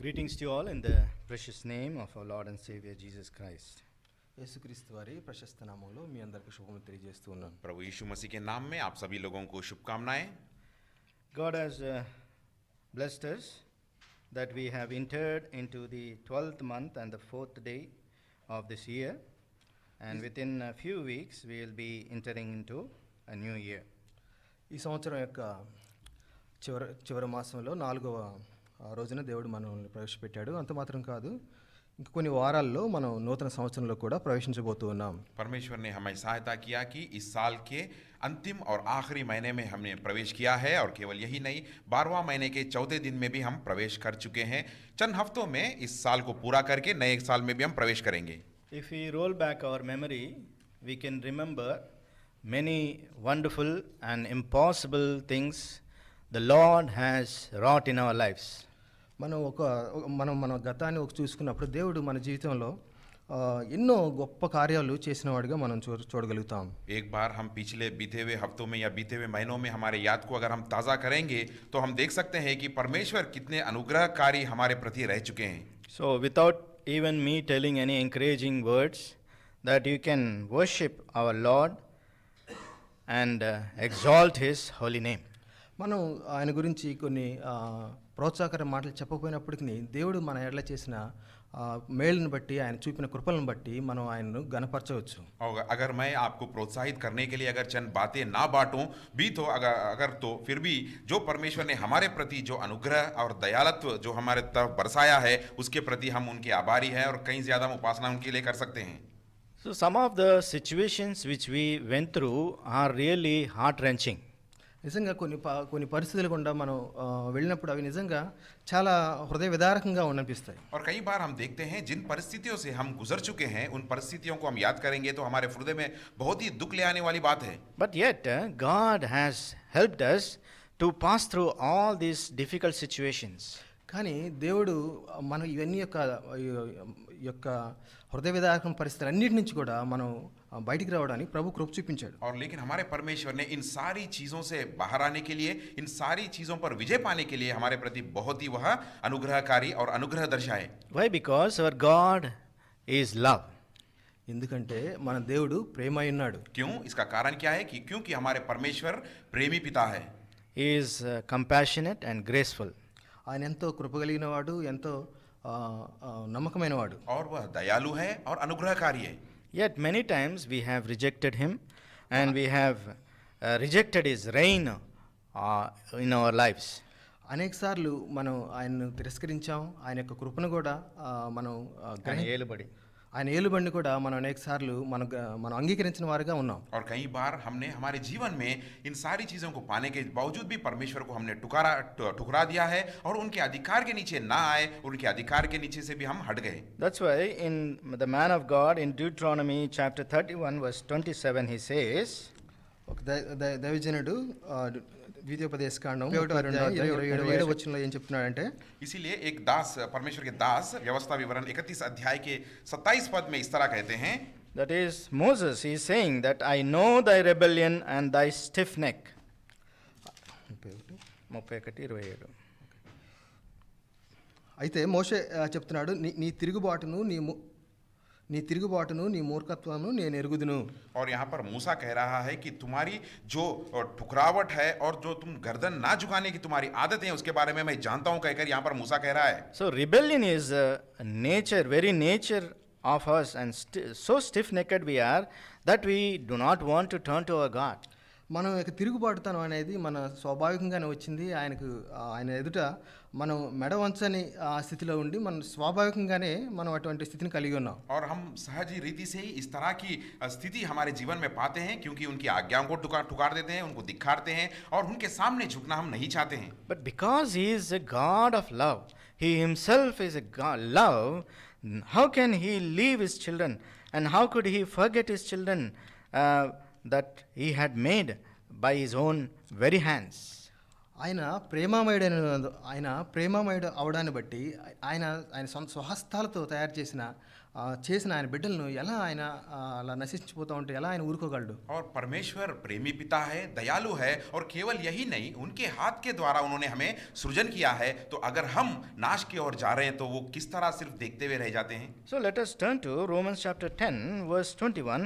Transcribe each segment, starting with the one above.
Greetings to you all in the precious name of our Lord and Savior Jesus Christ. యేసుక్రీస్తు వారి ప్రశస్త నామములో మీ అందరికీ శుభములు తెలియజేస్తూ ఉన్నాను. प्रभु यीशु मसीह के नाम में आप सभी लोगों को शुभकामनाएं. God has blessed us that we have entered into the 12th month and the 4th day of this year, and within a few weeks we will be entering into a new year. ఈ సంవత్సరం యొక్క చివరి మాసంలో 4వ రోజున దేవుడు మనల్ని ప్రవేశపెట్టాడు. అంత మాత్రం కాదు, ఇంక కొన్ని వారాల్లో మనం నూతన సంవత్సరంలో కూడా ప్రవేశించబోతూ ఉన్నాం. परमेश्वर ने हमें सहायता किया कि इस साल के अंतिम और आखिरी महीने में हमने प्रवेश किया है, और केवल यही नहीं, 12वां महीने के चौथे दिन में भी हम प्रवेश कर चुके हैं. चंद हफ्तों में इस साल को पूरा करके नए साल में भी हम प्रवेश करेंगे. If we roll back our memory, we can remember many wonderful and impossible things the Lord has wrought in our lives. మన గతాన్ని చూసుకున్నప్పుడు దేవుడు మన జీవితంలో ఎన్నో గొప్ప కార్యాలు చేసిన వాడిగా మనం చూడగలుగుతాం. एक बार हम पिछले बीते हुए हफ्तों में या बीते हुए महीनों में हमारे याद को अगर हम ताज़ा करेंगे तो हम देख सकते हैं कि परमेश्वर कितने अनुग्रहकारी हमारे प्रति रह चुके हैं. So without even me telling any encouraging words, that you can worship our Lord and exalt His holy name. మనం ఆయన గురించి కొన్ని ప్రోత్సాహకర మాటలు చెప్పకపోయినప్పటికీ దేవుడు మన ఎడల చేసిన మేలును బట్టి, ఆయన చూపిన కృపలను బట్టి మనం ఆయనను గణపరచవచ్చు. अगर मैं आपको प्रोत्साहित करने के लिए अगर चंद बातें ना बांटूं भी तो अगर तो फिर भी जो परमेश्वर ने हमारे प्रति जो अनुग्रह और दयालत्व जो हमारे तरफ बरसाया है, उसके प्रति हम उनके आभारी हैं और कहीं ज़्यादा हम उपासना उनके लिए कर सकते हैं. So some of the situations which we went through are really heart-wrenching. నిజంగా కొన్ని పరిస్థితులు గుండా మనం వెళ్ళినప్పుడు అవి నిజంగా చాలా హృదయ విదారకంగా అనిపిస్తాయి. और कई बार हम देखते हैं जिन परिस्थितियों से हम गुजर चुके हैं, उन परिस्थितियों को हम याद करेंगे तो हमारे हृदय में बहुत ही दुख ले आने वाली बात है. But yet God has helped us to pass through all these difficult situations. కానీ దేవుడు మనం ఇవన్నీ యొక్క హృదయ విదారకం పరిస్థితులు అన్నిటి నుంచి కూడా మనం బయటికి రావడానికి ప్రభు కృప చూపించాడు. और लेकिन हमारे परमेश्वर ने इन सारी चीज़ों से बाहर आने के लिए, इन सारी चीज़ों पर विजय पाने के लिए हमारे प्रति बहुत ही वह अनुग्रहकारी और अनुग्रह दर्शाए. Why? Because our God is love. ఎందుకంటే మన దేవుడు ప్రేమ అయి ఉన్నాడు. क्यों? इसका कारण क्या है? कि क्योंकि हमारे परमेश्वर प्रेमी पिता है. He is compassionate and graceful. ఆయన ఎంతో కృప కలిగిన వాడు, ఎంతో నమ్మకమైన వాడు. और वह दयालु है और अनुग्रहकारी है. Yet many times we have rejected him, and we have rejected his reign in our lives. అనేక సార్లు మనం ఆయన్ను తిరస్కరించాం, ఆయన యొక్క కృపను కూడా మనం ఆయన ఏలుబడిని కూడా మనం అనేక సార్లు మనం అంగీకరించిన వారుగా ఉన్నాం. और कई बार हमने हमारे जीवन में इन सारी चीज़ों को पाने के बावजूद भी परमेश्वर को हमने ठुकरा दिया है और उनके अधिकार के नीचे ना आए, उनके अधिकार के नीचे से भी हम हट गए. That's why in the man of God in Deuteronomy chapter 31 verse 27 he says, ఒక దైవజనుడు ద్వితీయోపదేశకాండం 27వ వచనంలో ఏం చెప్తున్నాడంటే, इसीलिए एक दास, परमेश्वर के दास व्यवस्था विवरण 31 अध्याय के 27 पद में इस तरह कहते हैं, that is Moses, he is saying that I know thy rebellion and thy stiff neck. 31:27. అయితే మోషే చెప్తున్నాడు, నీ తిరుగుబాటును నీ మూర్ఖత్వమును నేను ఎరుగుదును. और यहाँ पर मूसा कह रहा है कि तुम्हारी जो ठुकरावट है और जो तुम गर्दन ना झुकाने की तुम्हारी आदत है, उसके बारे में मैं जानता हूँ, कहकर यहाँ पर मूसा कह रहा है. So rebellion is nature, very nature of us, and so stiff-necked we are that we do not want to turn to our God. మనం యొక్క తిరుగుబాటుతనం అనేది మన స్వాభావికంగానే వచ్చింది. ఆయన ఎదుట మనం మెడ వంచని స్థితిలో ఉండి మనం స్వాభావికంగానే మనం అటువంటి స్థితిని కలిగి ఉన్నాం. और हम सहज रीति से ही इस तरह की स्थिति हमारे जीवन में पाते हैं, क्योंकि उनकी आज्ञाओं को ठुकार देते हैं, उनको दिखाते हैं और उनके सामने झुकना हम नहीं चाहते हैं. But because he is a God of love, he himself is a God love, how can he leave his children, and how could he forget his children that he had made by his own very hands? ఆయన ప్రేమమయుడు అవడాన్ని బట్టి ఆయన స్వహస్తాలతో తయారు చేసిన చేసిన ఆయన బిడ్డలను ఎలా ఆయన అలా నశించిపోతూ ఉంటే ఎలా ఆయన ఊరుకోగలడు? और परमेश्वर प्रेमी पिता है, दयालु है, और केवल यही नहीं, उनके हाथ के द्वारा उन्होंने हमें सृजन किया है, तो अगर हम नाश की ओर जा रहे हैं तो वो किस तरह सिर्फ देखते हुए रह जाते हैं। So let us turn to Romans chapter 10 verse 21.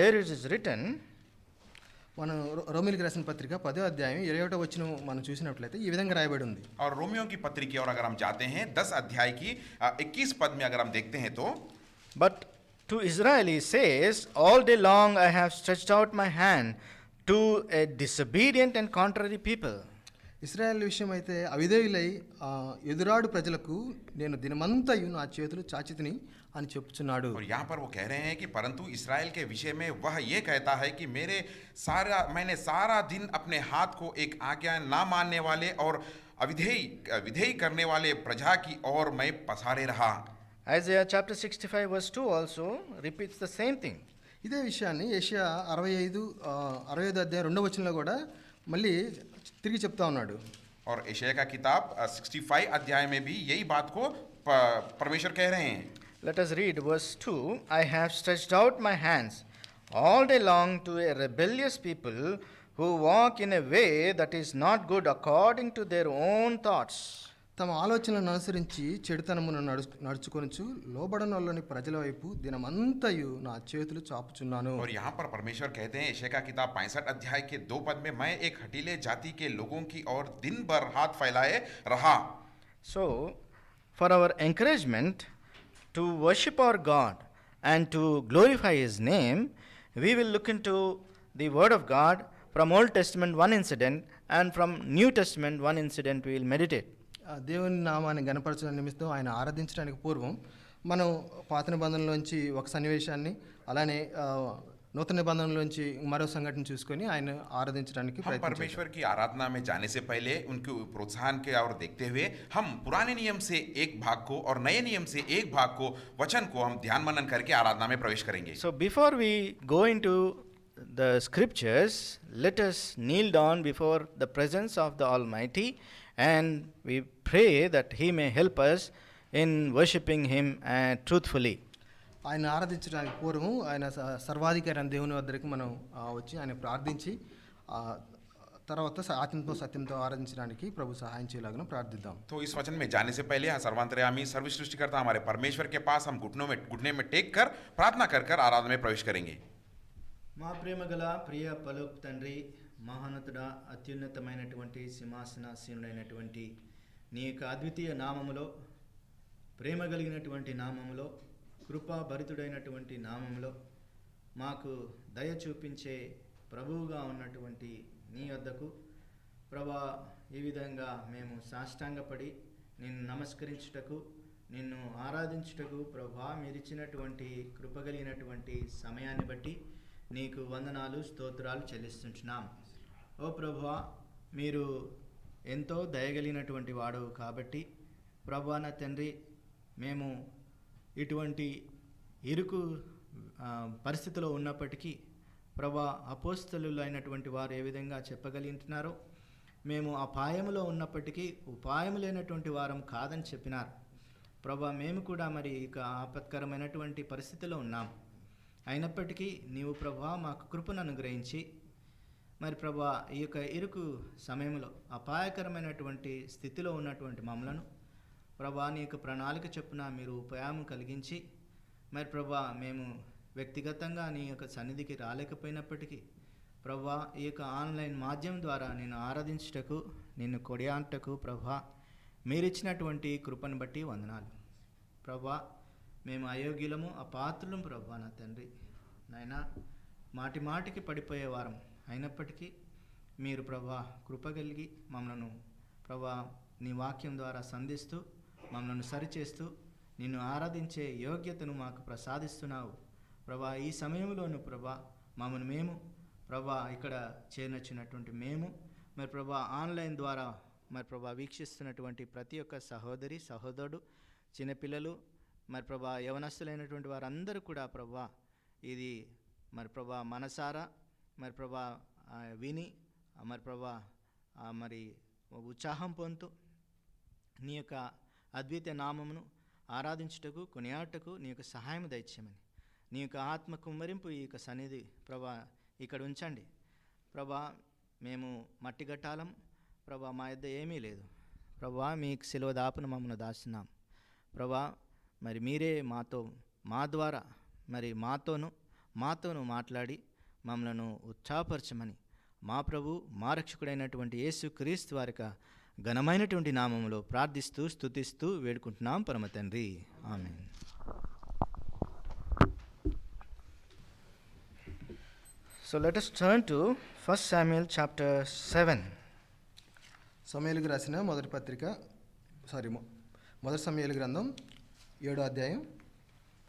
There it is written, మనం రోమిలికి రాసిన పత్రిక 10వ అధ్యాయం 21వ వచనం మనం చూసినట్లయితే ఈ విధంగా రాయబడి ఉంది. और रोमियो की पत्री की ओर अगर हम जाते हैं 10 अध्याय की 21 पद में अगर हम देखते हैं तो, but to Israel he says, all day long I have stretched out my hand to a disobedient and contrary people. Israel విషయం అయితే అవిధేయులై ఎదురాడు ప్రజలకు నేను దినమంతయు నా చేతులు చాచితిని అని చెప్పుచున్నాడు. और यहाँ पर वो कह रहे हैं कि परंतु इस्राएल के विषय में वह ये कहता है कि मैंने सारा दिन अपने हाथ को एक आज्ञा ना मानने वाले और अविधेय करने वाले प्रजा की ओर मैं पसारे रहा. Isaiah chapter 65 verse 2 also repeats the same thing. ఇదే విషయాన్ని యెషయా 65 అధ్యాయం 2వ వచనంలో కూడా మళ్ళీ తిరిగి చెప్తా ఉన్నాడు. और यशायाह का किताब 65 अध्याय में भी यही बात को परमेश्वर कह रहे हैं. Let us read verse 2. I have stretched out my hands all day long to a rebellious people who walk in a way that is not good according to their own thoughts. తమ ఆలోచనలను అనుసరించి చెడుతనమును నడుచుకొనుచు లోబడనొల్లని ప్రజల వైపు దినమంతయు నా చేతులు చాపుచున్నాను. और यहाँ पर परमेश्वर कहते हैं यशायाह का किताब 65 अध्याय के 2 पद में, मैं एक हठीले जाति के लोगों की ओर दिन भर हाथ फैलाए रहा. So, for our encouragement to worship our God and to glorify His name, we will look into the Word of God from Old Testament one incident, and from New Testament one incident we will meditate. దేవుని నామాన్ని గణపరచడం నిమిత్తం ఆయన ఆరాధించడానికి పూర్వం మనం పాత నిబంధనలోంచి ఒక సన్నివేశాన్ని అలానే నూతన నిబంధనలోంచి మరో సంఘటన చూసుకొని ఆయన ఆరాధించడానికి हम परमेश्वर की आराधना में जाने से पहले उनके प्रोत्साहन के और देखते हुए हम पुराने नियम से एक भाग को और नए नियम से एक भाग को वचन को हम ध्यान मनन करके आराधना में प्रवेश करेंगे. So before we go into the scriptures, let us kneel down before the presence of the Almighty, and we pray that He may help us in worshipping Him truthfully. ఆయన ఆరాధించడానికి పూర్వం ఆయన సర్వాధికారి అయిన దేవుని వద్దకు మనం వచ్చి ఆయన ప్రార్థించి తర్వాత ఆత్మతో సత్యంతో ఆరాధించడానికి ప్రభు సహాయం చేయలాగా ప్రార్థిద్దాం. तो इस वचन में जाने से पहले सर्वांतर्यामी सर्वसृष्टिकर्ता हमारे परमेश्वर के पास हम घुटने में टेक कर प्रार्थना कर कर आराधना में प्रवेश करेंगे. మా ప్రేమ గల ప్రియ పలుకు తండ్రి, మహోన్నతుడ, అత్యున్నతమైనటువంటి సింహాసనాసీనుడైనటువంటి నీ యొక్క అద్వితీయ నామములో, ప్రేమ కలిగినటువంటి నామములో, కృపాభరితుడైనటువంటి నామములో మాకు దయ చూపించే ప్రభువుగా ఉన్నటువంటి నీ వద్దకు ప్రభా ఈ విధంగా మేము సాష్టాంగపడి నిన్ను నమస్కరించుటకు, నిన్ను ఆరాధించుటకు ప్రభా మీరిచ్చినటువంటి కృపగలిగినటువంటి సమయాన్ని బట్టి నీకు వందనాలు స్తోత్రాలు చెల్లిస్తుంటున్నాం. ఓ ప్రభువా, మీరు ఎంతో దయగలిగినటువంటి వాడు కాబట్టి ప్రభువా నా తండ్రి, మేము ఇటువంటి ఇరుకు పరిస్థితిలో ఉన్నప్పటికీ ప్రభా అపోస్తలులు అయినటువంటి వారు ఏ విధంగా చెప్పగలుగుతున్నారో, మేము అపాయములో ఉన్నప్పటికీ ఉపాయము లేనటువంటి వారం కాదని చెప్పినారు. ప్రభా మేము కూడా మరి ఇక ఆపత్కరమైనటువంటి పరిస్థితిలో ఉన్నాం. అయినప్పటికీ నీవు ప్రభా మాకు కృపను అనుగ్రహించి మరి ప్రభా ఈ యొక్క ఇరుకు సమయంలో అపాయకరమైనటువంటి స్థితిలో ఉన్నటువంటి మమ్మలను ప్రభా నీ యొక్క ప్రణాళిక చొప్పున మీరు ఉపాయం కలిగించి మరి ప్రభా మేము వ్యక్తిగతంగా నీ యొక్క సన్నిధికి రాలేకపోయినప్పటికీ ప్రభా ఈ యొక్క ఆన్లైన్ మాధ్యమం ద్వారా నేను ఆరాధించుటకు, నిన్ను కొడియాటకు ప్రభా మీరిచ్చినటువంటి కృపను బట్టి వందనాలు. ప్రభా మేము అయోగ్యులము, అపాత్రులం ప్రభా నా తండ్రి. నాయనా మాటి మాటికి పడిపోయే వారం అయినప్పటికీ మీరు ప్రభా కృపగలిగి మమ్మలను ప్రభా నీ వాక్యం ద్వారా సంధిస్తూ మమ్మలను సరిచేస్తూ నిన్ను ఆరాధించే యోగ్యతను మాకు ప్రసాదిస్తున్నావు ప్రభా. ఈ సమయంలోను ప్రభా మమ్మల్ని మేము ప్రభా ఇక్కడ చేర్చినటువంటి మేము మరి ప్రభా ఆన్లైన్ ద్వారా మరి ప్రభా వీక్షిస్తున్నటువంటి ప్రతి ఒక్క సహోదరి సహోదరుడు, చిన్నపిల్లలు మరి ప్రభా యవనస్తులైనటువంటి వారందరూ కూడా ప్రభా ఇది మరి ప్రభా మనసారా మరి ప్రభా విని మరి ప్రభా మరి ఉత్సాహం పొందుతూ నీ యొక్క అద్వితీయ నామమును ఆరాధించుటకు కొనియాటకు నీ యొక్క సహాయం దయచేయమని, నీ యొక్క ఆత్మ కుమ్మరింపు ఈ యొక్క సన్నిధి ప్రభా ఇక్కడ ఉంచండి. ప్రభా మేము మట్టి గట్టాలం ప్రభా, మా యొద్ద ఏమీ లేదు ప్రభా, మీకు సిలువ దాపున మమ్మల్ని దాస్తున్నాం ప్రభా. మరి మీరే మా ద్వారా మరి మాతోను మాట్లాడి మమ్మలను ఉత్సాహపరచమని మా ప్రభు మా రక్షకుడైనటువంటి యేసు క్రీస్తు వారి ఘనమైనటువంటి నామములో ప్రార్థిస్తూ స్తుతిస్తూ వేడుకుంటున్నాం పరమ తండ్రి, ఆమేన్. So let us turn to 1 Samuel chapter 7. సమూయేలుకు రాసిన మొదటి సమూయేలు గ్రంథం 7వ అధ్యాయం.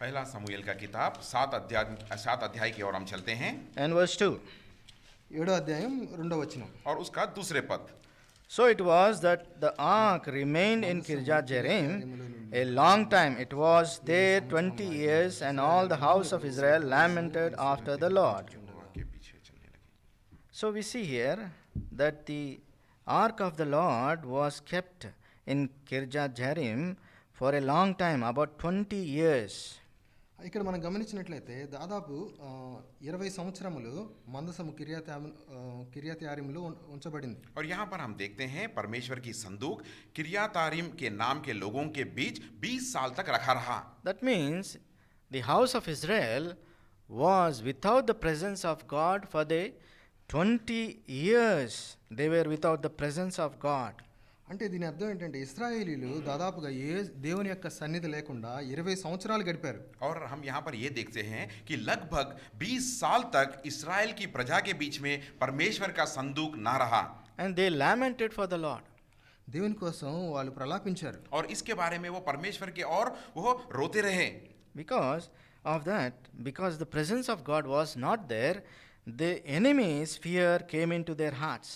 पहला समूएल का किताब 7 अध्याय की ओर हम चलते हैं And verse 2. 7వ అధ్యాయం 2వ వచనం. और उसका दूसरे पद. So it was that the ark remained in Kirjath Jearim a long time. It was there 20 years, and all the house of Israel lamented after the Lord. So we see here that the ark of the Lord was kept in Kirjath Jearim for a long time, about 20 years. ఇక్కడ మనం గమనించినట్లయితే దాదాపు 20 సంవత్సరములు మందసము కిర్యాతయారీములో ఉంచబడింది. और यहाँ पर हम देखते हैं परमेश्वर की संदूक किर्यातारीम के नाम के लोगों के बीच 20 साल तक रखा रहा. That means the house of Israel was without the presence of God for the 20 years. They were without the presence of God. అంటే దీని అర్థం ఏంటంటే ఇశ్రాయేలీలు దాదాపుగా దేవుని యొక్క సన్నిధి లేకుండా 20 సంవత్సరాలు గడిపారు. और हम यहाँ पर ये देखते हैं कि लगभग 20 साल तक इस्राएल की प्रजा के बीच में परमेश्वर का संदूक ना रहा. And they lamented for the Lord. దేవుని కోసం వాళ్ళు ప్రలాపించారు. और इसके बारे में वो परमेश्वर के और वो रोते रहे. Because the presence of God was not there, the enemy's fear came into their hearts.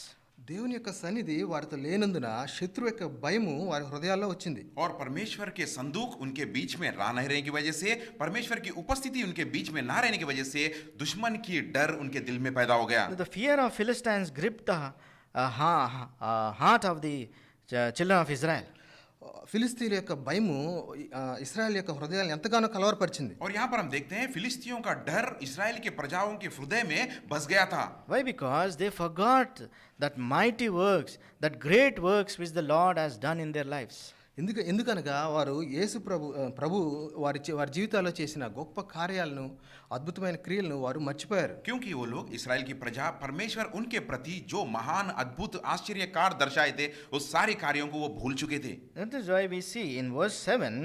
దేవుని యొక్క సన్నిధి వారితో లేనందున శత్రు యొక్క భయము వారి హృదయాల్లో వచ్చింది. और परमेश्वर के संदूक उनके बीच में ना रहने की वजह से, परमेश्वर की उपस्थिति उनके बीच में ना रहने की वजह से दुश्मन की डर उनके दिल में पैदा हो गया. The fear of Philistines gripped the heart of the children of Israel. ఫిలిస్తీన్ల యొక్క భయము ఇశ్రాయేల్ యొక్క హృదయాలను ఎంతగానో కలవరపరిచింది. और यहाँ पर हम देखते हैं फिलिस्तियों का डर इस्राएल के प्रजाओं के हृदय में बस गया था. Why? Because they forgot that mighty works, that great works which the Lord has done in their lives. ఎందుకనగా వారు యేసు ప్రభు వారి జీవితాల్లో చేసిన గొప్ప కార్యాలను, అద్భుతమైన క్రియలను వారు మర్చిపోయారు. क्योंकि वो लोग इस्राएल की प्रजा परमेश्वर उनके प्रति जो महान अद्भुत आश्चर्यकार दर्शाए थे, उस सारे कार्यों को वो भूल चुके थे. That is why we see in verse 7,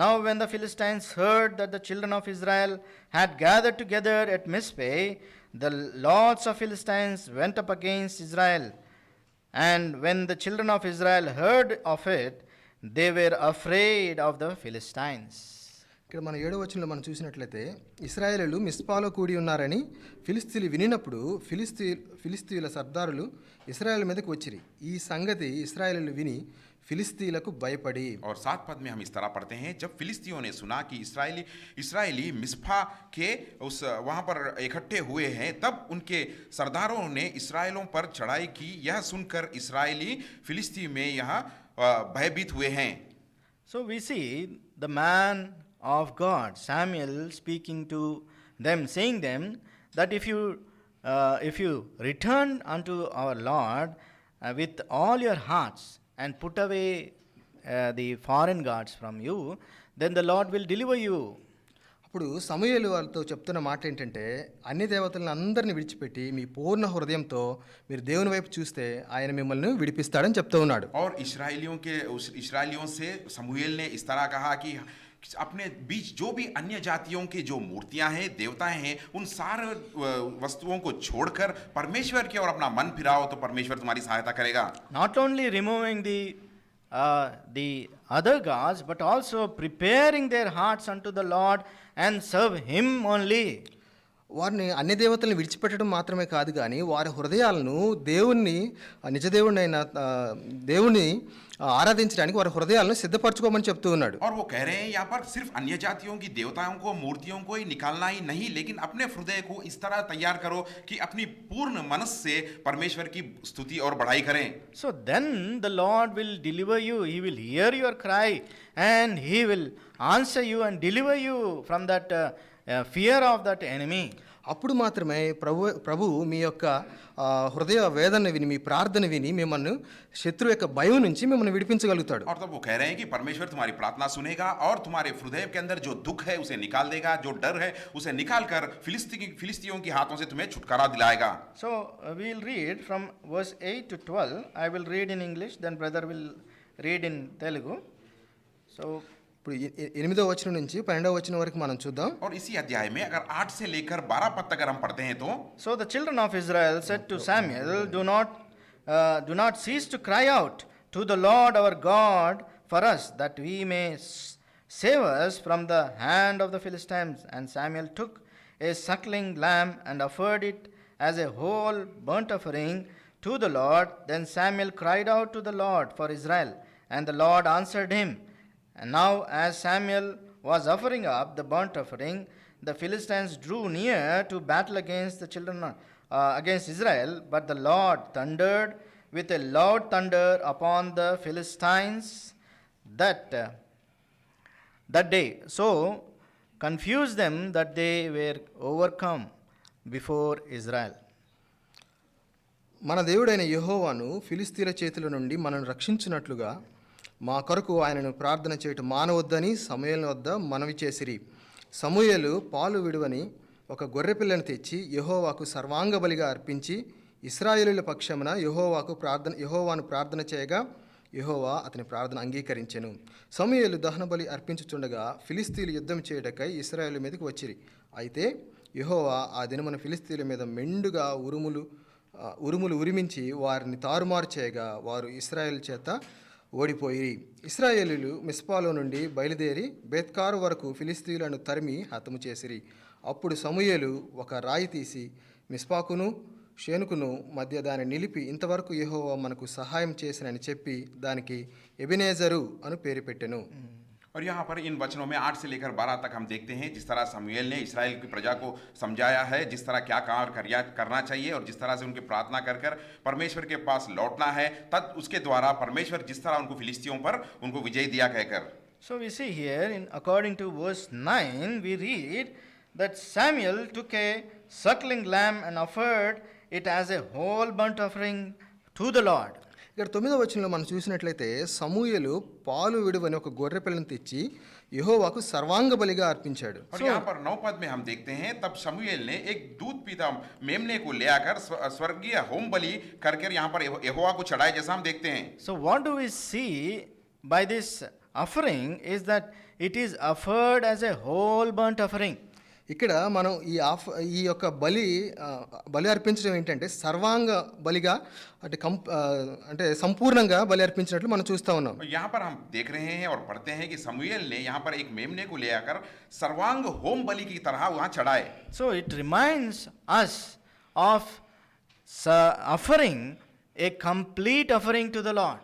now when the Philistines heard that the children of Israel had gathered together at Mizpeh, the lords of Philistines went up against Israel. And when the children of Israel heard of it, they were afraid of the Philistines. ఇక్కడ మన 7వ వచనంలో మనం చూసినట్లయితే ఇశ్రాయేలీయులు మిస్పాలో కూడి ఉన్నారని ఫిలిస్తీయులు వినినప్పుడు ఫిలిస్తీయుల సర్దారులు ఇశ్రాయేల్ మీదకి వచ్చిరి. ఈ సంగతి ఇశ్రాయేలీయులు విని ఫిలిస్తీయులకు భయపడి. और 7 पद में हम इस तरह पढ़ते हैं, जब फिलिस्तियों ने सुना कि इस्राएली मिस्पा के उस वहाँ पर इकट्ठे हुए हैं, तब उनके सरदारों ने इस्राएलों पर चढ़ाई की. यह सुनकर इस्राएली फिलिस्ती में यहाँ भयभीत हुए हैं. So we see the man of God, Samuel, speaking to them, saying them that if you return unto our Lord with all your hearts and put away the foreign gods from you, then the Lord will deliver you. అప్పుడు సమూయేలు వారితో చెప్తున్న మాట ఏంటంటే, అన్ని దేవతలను అందరిని విడిచిపెట్టి మీ పూర్ణ హృదయంతో మీరు దేవుని వైపు చూస్తే ఆయన మిమ్మల్ని విడిపిస్తాడని చెప్తూ ఉన్నాడు. और इस्राएलियों से समूएल ने इस तरह कहा कि अपने बीच जो भी अन्य जातियों की जो मूर्तियां हैं, देवताएं हैं, उन सारे वस्तुओं को छोड़कर परमेश्वर की ओर अपना मन फिराओ तो परमेश्वर तुम्हारी सहायता करेगा. Not only removing the other gods, but also preparing their hearts unto the Lord and serve Him only. వారిని అన్య దేవతలను విడిచిపెట్టడం మాత్రమే కాదు కానీ వారి హృదయాలను దేవుణ్ణి నిజ దేవుణ్ణైన దేవుని ఆరాధించడానికి వారి హృదయాలను సిద్ధపరచుకోమని చెప్తూ ఉన్నాడు. और वो कह रहे हैं यहाँ पर सिर्फ अन्य जातियों की देवताओं को मूर्तियों को ही निकालना ही नहीं, लेकिन अपने हृदय को इस तरह तैयार करो कि अपनी पूर्ण मनस से परमेश्वर की स्तुति और बढ़ाई करें. So then the Lord will deliver you. He will hear your cry and He will answer you and deliver you from that fear of that enemy. అప్పుడు మాత్రమే ప్రభు మీ యొక్క హృదయ వేదన విని మీ ప్రార్థన విని మిమ్మల్ని శత్రు యొక్క భయం నుంచి మిమ్మల్ని విడిపించగలుగుతాడు. और तब वो कह रहे हैं कि परमेश्वर तुम्हारी प्रार्थना सुनेगा और तुम्हारे हृदय के अंदर जो दुख है उसे निकाल देगा, जो डर है उसे निकाल कर फिलिस्तियों के हाथों से तुम्हें छुटकारा दिलाएगा. So we'll read from verse 8 to 12. I will read in English, then brother will read in Telugu. So ఇప్పుడు 8వ వచనం నుంచి 12వ వచనం వరకు మనం చూద్దాం. और इसी अध्याय में अगर 8 से लेकर 12 पद तक अगर हम पढ़ते हैं तो So the children of Israel said to Samuel, do not cease to cry out to the Lord our God for us, that we may save us from the hand of the Philistines. And Samuel took a suckling lamb and offered it as a whole burnt offering to the Lord. Then Samuel cried out to the Lord for Israel, and the Lord answered him. And now as Samuel was offering up the burnt offering, the Philistines drew near to battle against the children against Israel, but the Lord thundered with a loud thunder upon the Philistines that day, so confused them that they were overcome before Israel. మన దేవుడైన యెహోవాను ఫిలిస్తీయుల చేతుల నుండి మనల్ని రక్షించినట్లుగా మా కొరకు ఆయనను ప్రార్థన చేయటం మానవద్దని సమూయేలు వద్ద మనవి చేసిరి. సమూయేలు పాలు విడువని ఒక గొర్రెపిల్లను తెచ్చి యెహోవాకు సర్వాంగ బలిగా అర్పించి ఇశ్రాయేలీయుల పక్షమున యెహోవాను ప్రార్థన చేయగా యెహోవా అతని ప్రార్థన అంగీకరించెను. సమూయేలు దహన బలి అర్పించుచుండగా ఫిలిస్తీయులు యుద్ధం చేయుటకై ఇశ్రాయేలు మీదకు వచ్చిరి. అయితే యెహోవా ఆ దినమున ఫిలిస్తీయుల మీద మెండుగా ఉరుములు ఉరిమించి వారిని తారుమారు చేయగా వారు ఇశ్రాయేలు చేత ఓడిపోయి ఇశ్రాయేలీయులు మిస్పాలో నుండి బయలుదేరి బేత్కారు వరకు ఫిలిస్తీయులను తరిమి హతము చేసిరి. అప్పుడు సమూయేలు ఒక రాయి తీసి మిస్పాకును షేనుకును మధ్య దాన్ని నిలిపి ఇంతవరకు యెహోవా మనకు సహాయం చేసినని చెప్పి దానికి ఎబెనేజరు అని పేరు పెట్టెను. और यहाँ पर इन वचनों में 8 से लेकर 12 तक हम देखते हैं जिस तरह समूएल ने इस्राएल की प्रजा को समझाया है, जिस तरह क्या करना चाहिए और जिस तरह से उनकी प्रार्थना कर कर परमेश्वर के पास लौटना है, तब उसके द्वारा परमेश्वर जिस तरह उनको फिलिस्तियों पर उनको विजय दिया कहकर. So we see here, according to verse 9, we read that Samuel took a suckling lamb and offered it as a whole burnt offering to the Lord. ఇక్కడ 9వ వచనంలో మనం చూసినట్లయితే సమూయేలు పాలు విడువని ఒక గొర్రె పిల్లను తెచ్చి యెహోవాకు సర్వాంగ బలిగా అర్పించాడు. और यहाँ पर 9 पद में हम देखते हैं तब समूएल ने एक दूध पीता मेमने को ले आकर स्वर्गीय होम बलि करके यहाँ पर यहोवा को चढ़ाए, जैसा हम देखते हैं. So what do we see by this offering is that it is offered as a whole burnt offering. ఇక్కడ మనం ఈ యొక్క బలి అర్పించడం ఏంటంటే సర్వాంగ బలిగా అంటే సంపూర్ణంగా బలి అర్పించినట్లు మనం చూస్తా ఉన్నాం. यहाँ पर हम देख रहे हैं और पढ़ते हैं कि समूएल ने यहाँ पर एक मेमने को ले आकर सर्वांग होम बलि की तरह वहाँ चढ़ाए. So it reminds us of offering a complete offering to the Lord.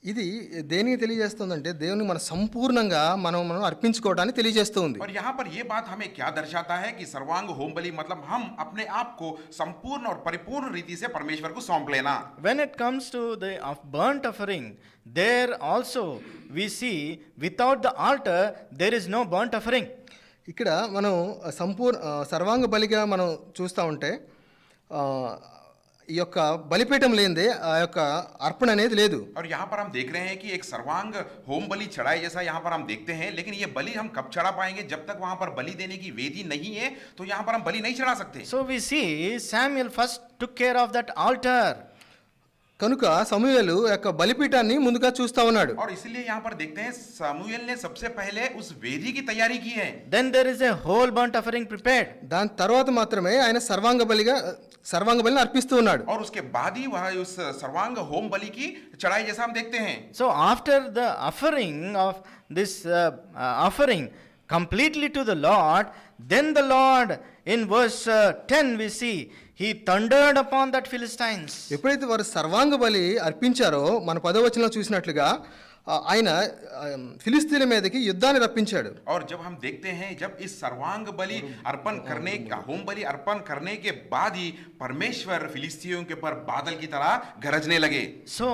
ఇది దేనికి తెలియజేస్తుందంటే దేవుని మన సంపూర్ణంగా మనం అర్పించుకోవడానికి తెలియజేస్తుంది. और यहाँ पर ये बात हमें क्या दर्शाता है कि सर्वांग होम बलि मतलब हम अपने आप को संपूर्ण और परिपूर्ण रीति से परमेश्वर को सौंप लेना. When it comes to the burnt offering, there also we see without the altar there is no burnt offering. ఇక్కడ మనం సర్వాంగ బలిగా మనం చూస్తూ ఉంటే ఈ యొక్క బలిపీఠం లేనిదే ఆ యొక్క అర్పణ అనేది లేదు. और यहाँ पर हम देख रहे हैं कि एक सर्वांग होम बलि चढ़ाए जैसा यहाँ पर हम देखते हैं, लेकिन ये बलि हम कब चढ़ा पाएंगे? जब तक वहाँ पर बलि देने की वेदी नहीं है तो यहाँ पर हम बलि नहीं चढ़ा सकते. So we see Samuel first took care of that altar. కనుక సమూయేలు యొక్క బలిపీఠాన్ని ముందుగా చూస్తా ఉన్నాడు. और इसलिए यहाँ पर देखते हैं समूएल ने सबसे पहले उस वेदी की तैयारी की है. Then there is a whole burnt offering prepared. దాని తర్వాత మాత్రమే ఆయన సర్వాంగ బలిని అర్పిస్తూ ఉన్నాడు. और उसके बाद ही वह उस सर्वांग होम बलि की चढ़ाई जैसा हम देखते हैं. So after the offering of this offering completely to the Lord, then the Lord in verse 10 we see, he thundered upon that Philistines. ఎప్పుడైతే వారు సర్వాంగ బలి అర్పించారో మన 10వ వచనంలో చూసినట్లుగా ఆయన ఫిలిస్తీన్ల మీదకి యుద్ధాన్ని రప్పించాడు. और जब हम देखते हैं जब इस सर्वांग बलि अर्पण करने होम बलि अर्पण करने के बाद ही परमेश्वर फिलिस्तियों के ऊपर बादल की तरह गरजने लगे. So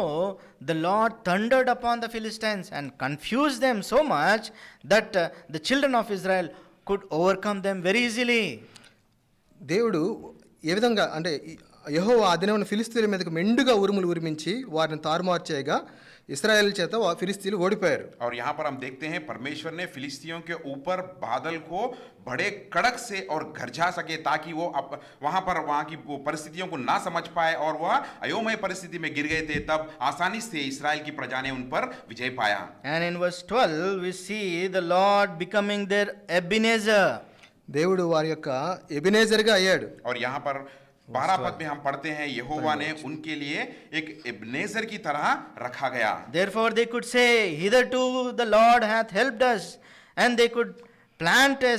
the Lord thundered upon the Philistines and confused them so much that the children of Israel could overcome them very easily. దేవుడు ఏ విధంగా అంటే యెహోవా ఆ దినమున ఫిలిస్తీన్ల మీదకి మెండుగా ఉరుములు ఉరిమించి వారిని తారుమారు చేయగా ఇశ్రాయేల్ చేత ఫిలిస్తీన్లు ఓడిపోయారు. और यहाँ पर हम देखते हैं परमेश्वर ने फिलिस्तियों के ऊपर बादल को बड़े कड़क से और गरजा सके ताकि वो वहां की परिस्थितियों को ना समझ पाए और वह अयोमय परिस्थिति में गिर गए थे. तब आसानी से इस्राएल की प्रजा ने उन पर विजय पाया. And in verse 12 we see the Lord becoming their Ebenezer. దేవుడు వారి యొక్క ఎబెనేజర్గా అయ్యాడు. और यहाँ पर 12 पद में हम पढ़ते हैं यहोवा ने उनके लिए एक एबनेजर की तरह रखा गया. Therefore they could say, hitherto the Lord hath helped us, and they could plant a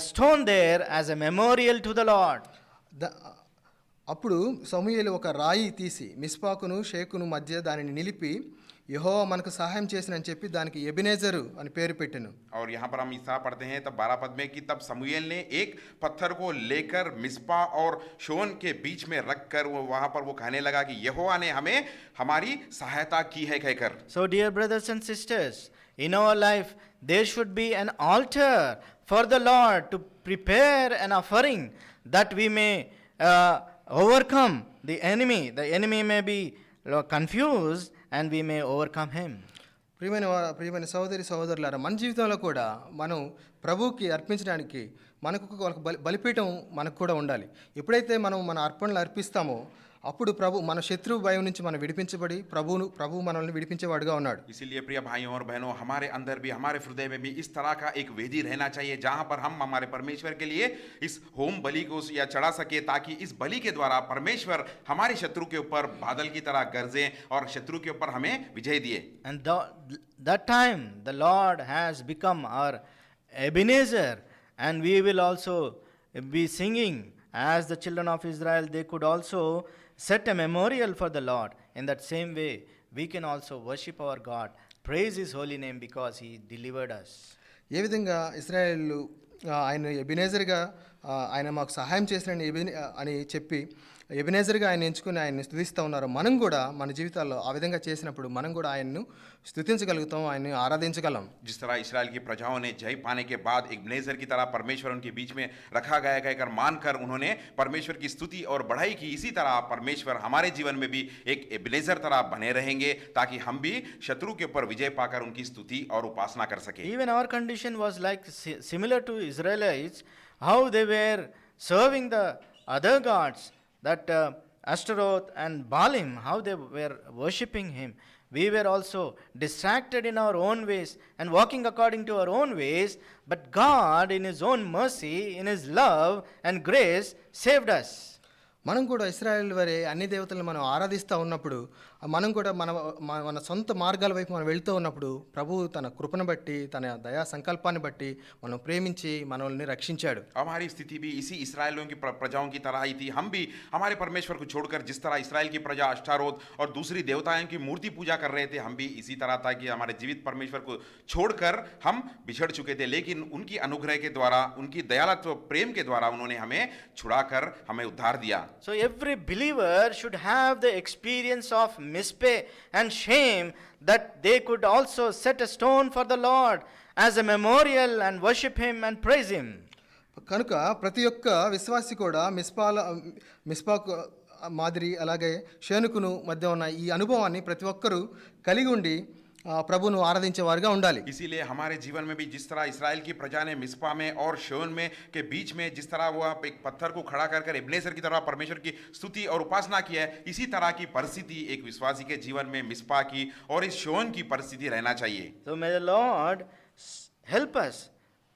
stone there as a memorial to the Lord. అప్పుడు సమూయేలు ఒక రాయి తీసి మిస్పాకును షేకును మధ్య దానిని నిలిపి యెహోవా మనకు సహాయం చేసినని చెప్పి దానికి ఎబెనేజరు అని పేరు పెట్టెను. और यहाँ पर हम इस तरह पढ़ते हैं तब 12 पद में कि तब समूएल ने एक पत्थर को लेकर मिस्पा और शोन के बीच में रखकर वो वहां पर वो कहने लगा कि यहोवा ने हमें हमारी सहायता की है कहकर. So dear brothers and sisters, in our life there should be an altar for the Lord to prepare an offering that we may overcome the enemy. The enemy may be confused and we may overcome him. ప్రియమైన సహోదరులారా, మన జీవితంలో కూడా మనం ప్రభువుకి అర్పించడానికి మనకు ఒక బలిపీఠం మనకు కూడా ఉండాలి. ఎప్పుడైతే మనం మన అర్పణలు అర్పిస్తామో అప్పుడు మన శత్రువు భయం నుంచి మనం విడిపించబడి ప్రభువు మనల్ని విడిపించేవాడుగా ఉన్నాడు. इसीलिए प्रिय भाइयों और बहनों, हमारे अंदर भी हमारे हृदय में भी इस तरह का एक वेदी रहना चाहिए जहां पर हम हमारे परमेश्वर के लिए इस होम बलि को या चढ़ा सके, ताकि इस बलि के द्वारा परमेश्वर हमारे शत्रु के ऊपर बादल की तरह गरजे और शत्रु के ऊपर हमें विजय दिए. And that time the Lord has become our Ebenezer, and we will also be singing as the children of Israel. They could also set a memorial for the Lord. In that same way, we can also worship our God, praise His holy name because He delivered us. ఏ విధంగా ఇశ్రాయేలు ఆయన ఎబెనేజర్గా ఆయన మాకు సహాయం చేసిన అని చెప్పి ఎబెనేజర్గా ఆయన ఎంచుకుని ఆయన్ని స్తుతిస్తూ ఉన్నారు. మనం కూడా మన జీవితాల్లో ఆ విధంగా చేసినప్పుడు మనం కూడా ఆయన్ను స్తుతించగలుగుతాం, ఆయన్ని ఆరాధించగలం. जिस तरह इस्राएल की प्रजाओं ने जय पाने के बाद एक ब्लेजर की तरह परमेश्वर उनके बीच में रखा गया कहकर मानकर उन्होंने परमेश्वर की स्तुति और बढ़ाई की, इसी तरह परमेश्वर हमारे जीवन में भी एक ब्लेजर तरह बने रहेंगे ताकि हम भी शत्रु के ऊपर विजय पाकर उनकी स्तुति और उपासना कर सके. Even our condition was like similar to Israelites, how they were serving the other gods, that Ashtaroth and Baalim, how they were worshipping him. We were also distracted in our own ways and walking according to our own ways, but God in His own mercy, in His love and grace saved us. మనం కూడా ఇశ్రాయేల్ వరే అన్ని దేవతలను మనం ఆరాధిస్తూ ఉన్నప్పుడు మనం కూడా మన సొంత మార్గాల వైపు మనం వెళ్తూ ఉన్నప్పుడు ప్రభువు తన కృపను బట్టి తన దయా సంకల్పాన్ని బట్టి మనం ప్రేమించి మనల్ని రక్షించాడు. हमारी स्थिति भी इसी इस्राएलियों की प्रजाओं की तरह ही थी. हम भी हमारे परमेश्वर को छोड़कर जिस तरह इस्राएल की प्रजा अष्टारोत और दूसरी देवताओं की मूर्ति पूजा कर रहे थे, हम भी इसी तरह था कि हमारे जीवित परमेश्वर को छोड़कर हम बिछड़ चुके थे. लेकिन उनकी अनुग्रह के द्वारा, उनकी दयालत्व प्रेम के द्वारा उन्होंने हमें छुड़ाकर हमें उद्धार दिया. So every believer should have the experience of mispay and shame, that they could also set a stone for the Lord as a memorial and worship Him and praise Him. కనుక ప్రతి ఒక్క విశ్వాసి కూడా మిస్పాకు మాదిరి అలాగే షేనుకును మధ్య ఉన్న ఈ అనుభవాన్ని ప్రతి ఒక్కరూ కలిగి ఉండి ప్రభువును ఆరాధించేవారుగా ఉండాలి. इसीलिए हमारे जीवन में भी जिस तरह इस्राएल की प्रजा ने मिस्पा में और शोन में के बीच में जिस तरह वो एक पत्थर को खड़ा कर एब्नेजर की तरह परमेश्वर की स्तुति और उपासना की है, इसी तरह की परिस्थिति एक विश्वासी के जीवन में मिस्पा की और इस शोन की परिस्थिति रहना चाहिए. So may the Lord help us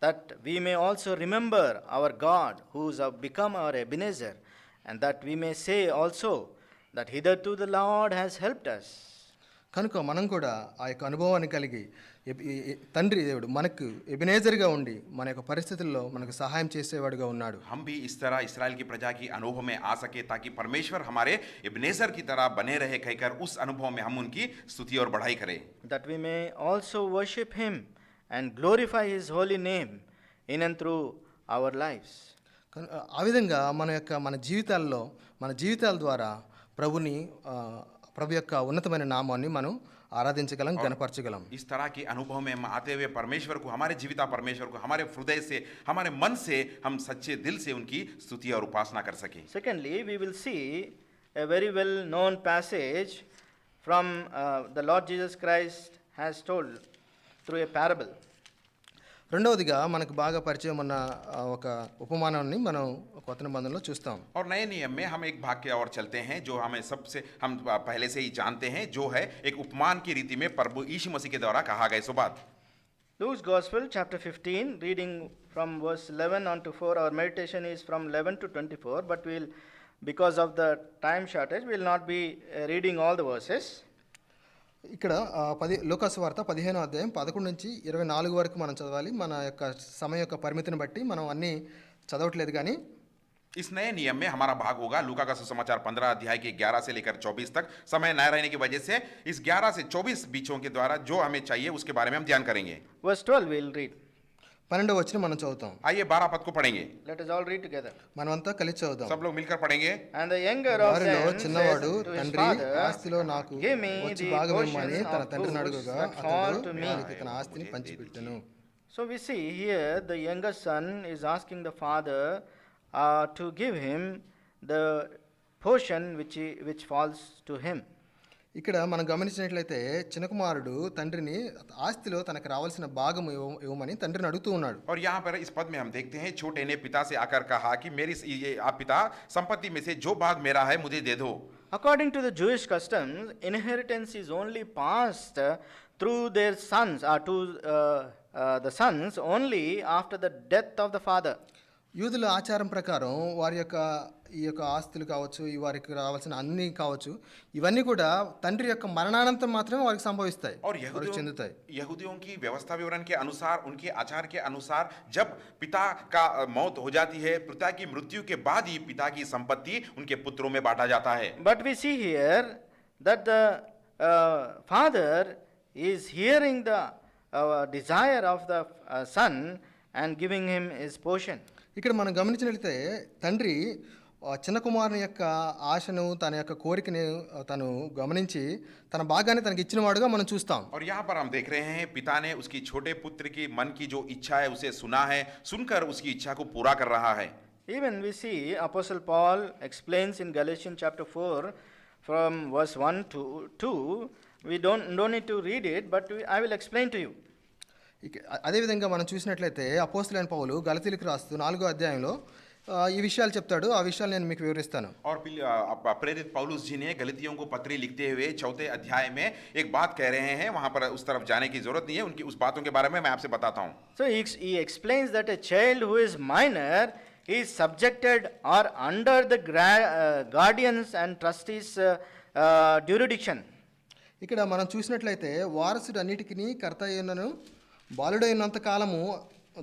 that we may also remember our God, who has become our Ebenezer, and that we may say also that hitherto the Lord has helped us. కనుక మనం కూడా ఆ యొక్క అనుభవాన్ని కలిగి తండ్రి దేవుడు మనకు ఎబినేజర్గా ఉండి మన యొక్క పరిస్థితుల్లో మనకు సహాయం చేసేవాడుగా ఉన్నాడు. हम भी इस तरह इस्राएल की प्रजा की अनुभव में आ सके ताकि परमेश्वर हमारे इब्नेजर की तरह बने रहे कहकर उस अनुभव में हम उनकी स्तुति और बढ़ाई करें, that we may also worship him and glorify his holy name in and through our lives. ఆ విధంగా మన జీవితాల ద్వారా ప్రభు యొక్క ఉన్నతమైన నామాన్ని మనం ఆరాధించగలం, గణపరచగలం. इस तरह के अनुभव में हम आते हुए परमेश्वर को, हमारे जीविता परमेश्वर को हमारे हृदय से, हमारे मन से हम सच्चे दिल से उनकी स्तुति और उपासना कर सके. Secondly, we will see a very well known passage from the Lord Jesus Christ has told through a parable. రెండవదిగా మనకు బాగా పరిచయం ఉన్న ఒక ఉపమానాన్ని మనం కొత్త నిబంధనలో చూస్తాం. और नए नियम में हम एक भाग की ओर चलते हैं जो हम पहले से ही जानते हैं, जो है एक उपमान की रीति में प्रभु यीशु मसीह के द्वारा कहा गया सो बात. Luke's Gospel, chapter 15, reading from verse 11 on to 4. Our meditation is from 11 to 24, but because of the time shortage, we will not be reading all the verses. ఇక్కడ లూకాసు వార్త 15వ అధ్యాయం 11 నుంచి 24 వరకు మనం చదవాలి. మన యొక్క సమయం యొక్క పరిమితిని బట్టి మనం అన్నీ చదవట్లేదు, కానీ इस नए नियम में हमारा भाग होगा लूका का सुसमाचार 15 अध्याय के 11 से लेकर 24 तक. समय न रहने की वजह से इस 11 से 24 बीचों के द्वारा जो हमें चाहिए उसके बारे में हम ध्यान करेंगे. Verse 12 we will read. 12వ వచనం మనం చదువుతాం. आइए 12 पद को पढ़ेंगे. Let us all read together. మనమంతా కలిసి చదువుదాం. सब लोग मिलकर पढ़ेंगे. And the younger of వారిలో them చిన్నవాడు said to his తండ్రి, father, ఆస్తిలో నాకు give me వచ్చి the భాగం ఇమ్మని portion తన of తండ్రిని goods అడుగుగా that fall అతడు to me. వారికి తన ఆస్తిని పంచిపెట్టెను. So we see here the younger son is asking the father to give him the portion which falls to him. ఇక్కడ మనం గమనించినట్లయితే చిన్న కుమారుడు తండ్రిని ఆస్తిలో తనకు రావాల్సిన భాగం ఇవ్వమని తండ్రిని అడుగుతూ ఉన్నాడు. और यहाँ पर इस पद में हम देखते हैं छोटे ने पिता से आकर कहा कि मेरी आप पिता संपत्ति में से जो भाग मेरा है मुझे दे दो. According to the Jewish customs, inheritance is only passed through their sons or to the sons only after the death of the father. యూదుల ఆచారం ప్రకారం వారి యొక్క ఈ యొక్క ఆస్తులు కావచ్చు, వారికి రావాల్సిన అన్నీ కావచ్చు, ఇవన్నీ కూడా తండ్రి యొక్క మరణానంతరం మాత్రమే వారికి సంభవిస్తాయి, और వారికి చెందుతాయి. यहूदियों की व्यवस्था विवरण के अनुसार, उनके आचार के अनुसार जब पिता का मौत हो जाती है, पिता की मृत्यु के बाद ही पिता की संपत्ति उनके पुत्रों में बांटा जाता है. But we see here that the father is hearing the desire of the son and giving him his portion. ఇక్కడ మనం గమనించినట్లయితే తండ్రి చిన్న కుమారుని యొక్క ఆశను, తన యొక్క కోరికని తను గమనించి తన భాగాన్ని తనకి ఇచ్చినవాడుగా మనం చూస్తాం. और यहाँ पर हम देख रहे हैं पिता ने उसकी छोटे पुत्र की मन की जो इच्छा है उसे सुना है, सुनकर उसकी इच्छा को पूरा कर रहा है. Even we see Apostle Paul explains in Galatians chapter 4 from verse 1 to 2. We don't need to read it, but I will explain to you. అదేవిధంగా మనం చూసినట్లయితే అపోస్తలుడైన పౌలు గలతీయులకు రాస్తూ 4వ అధ్యాయంలో ఈ విషయాలు చెప్తాడు. ఆ విషయాలు నేను మీకు వివరిస్తాను. और प्रेरित पौलुस जी ने गलतियों को पत्री लिखते हुए 4th अध्याय में एक बात कह रहे हैं, वहां पर उस तरफ जाने की जरूरत नहीं है, उनकी उस बातों के बारे में मैं आपसे बताता हूं. So he explains that a child who is minor is subjected or under the guardians and trustees jurisdiction. ఇక్కడ మనం చూసినట్లయితే వారసుడు అన్నిటికీ కర్త అయినను బాలుడైనంత కాలము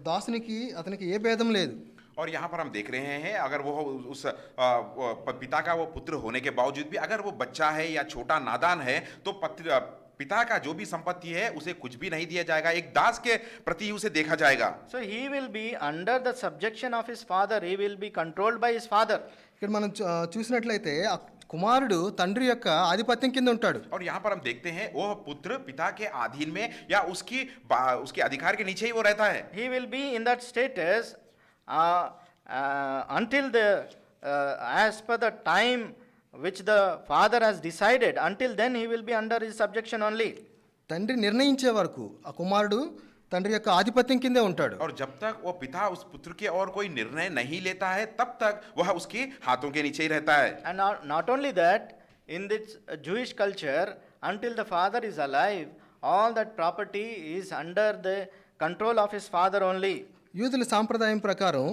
దాసునికి అతనికి ఏ భేదం లేదు. और यहाँ पर हम देख रहे हैं अगर वो उस पिता का वो पुत्र होने के बावजूद भी अगर वो बच्चा है या छोटा नादान है तो पिता का जो भी संपत्ति है उसे कुछ भी नहीं दिया जाएगा, एक दास के प्रति उसे देखा जाएगा. So he will be under the subjection of his father, he will be controlled by his father. ఇక్కడ మనం చూసినట్లయితే కుమారుడు తండ్రి యొక్క ఆధిపత్యం కింద ఉంటాడు. और यहाँ पर हम देखते हैं वो पुत्र पिता के अधीन में या उसके अधिकार के नीचे ही वो रहता है. He will be in that status until as per the time which the father has decided, until then he will be under his subjection only. తండ్రి నిర్ణయించే వరకు ఆ కుమారుడు తండ్రి యొక్క ఆధిపత్యం కిందే ఉంటాడు. और जब तक वो पिता उस पुत्र के और कोई निर्णय नहीं लेता है तब तक वह उसके हाथों के नीचे ही रहता है. And not only that, in this Jewish culture, until the father is alive, all that property is under the control of his father only. యూదుల సాంప్రదాయం ప్రకారం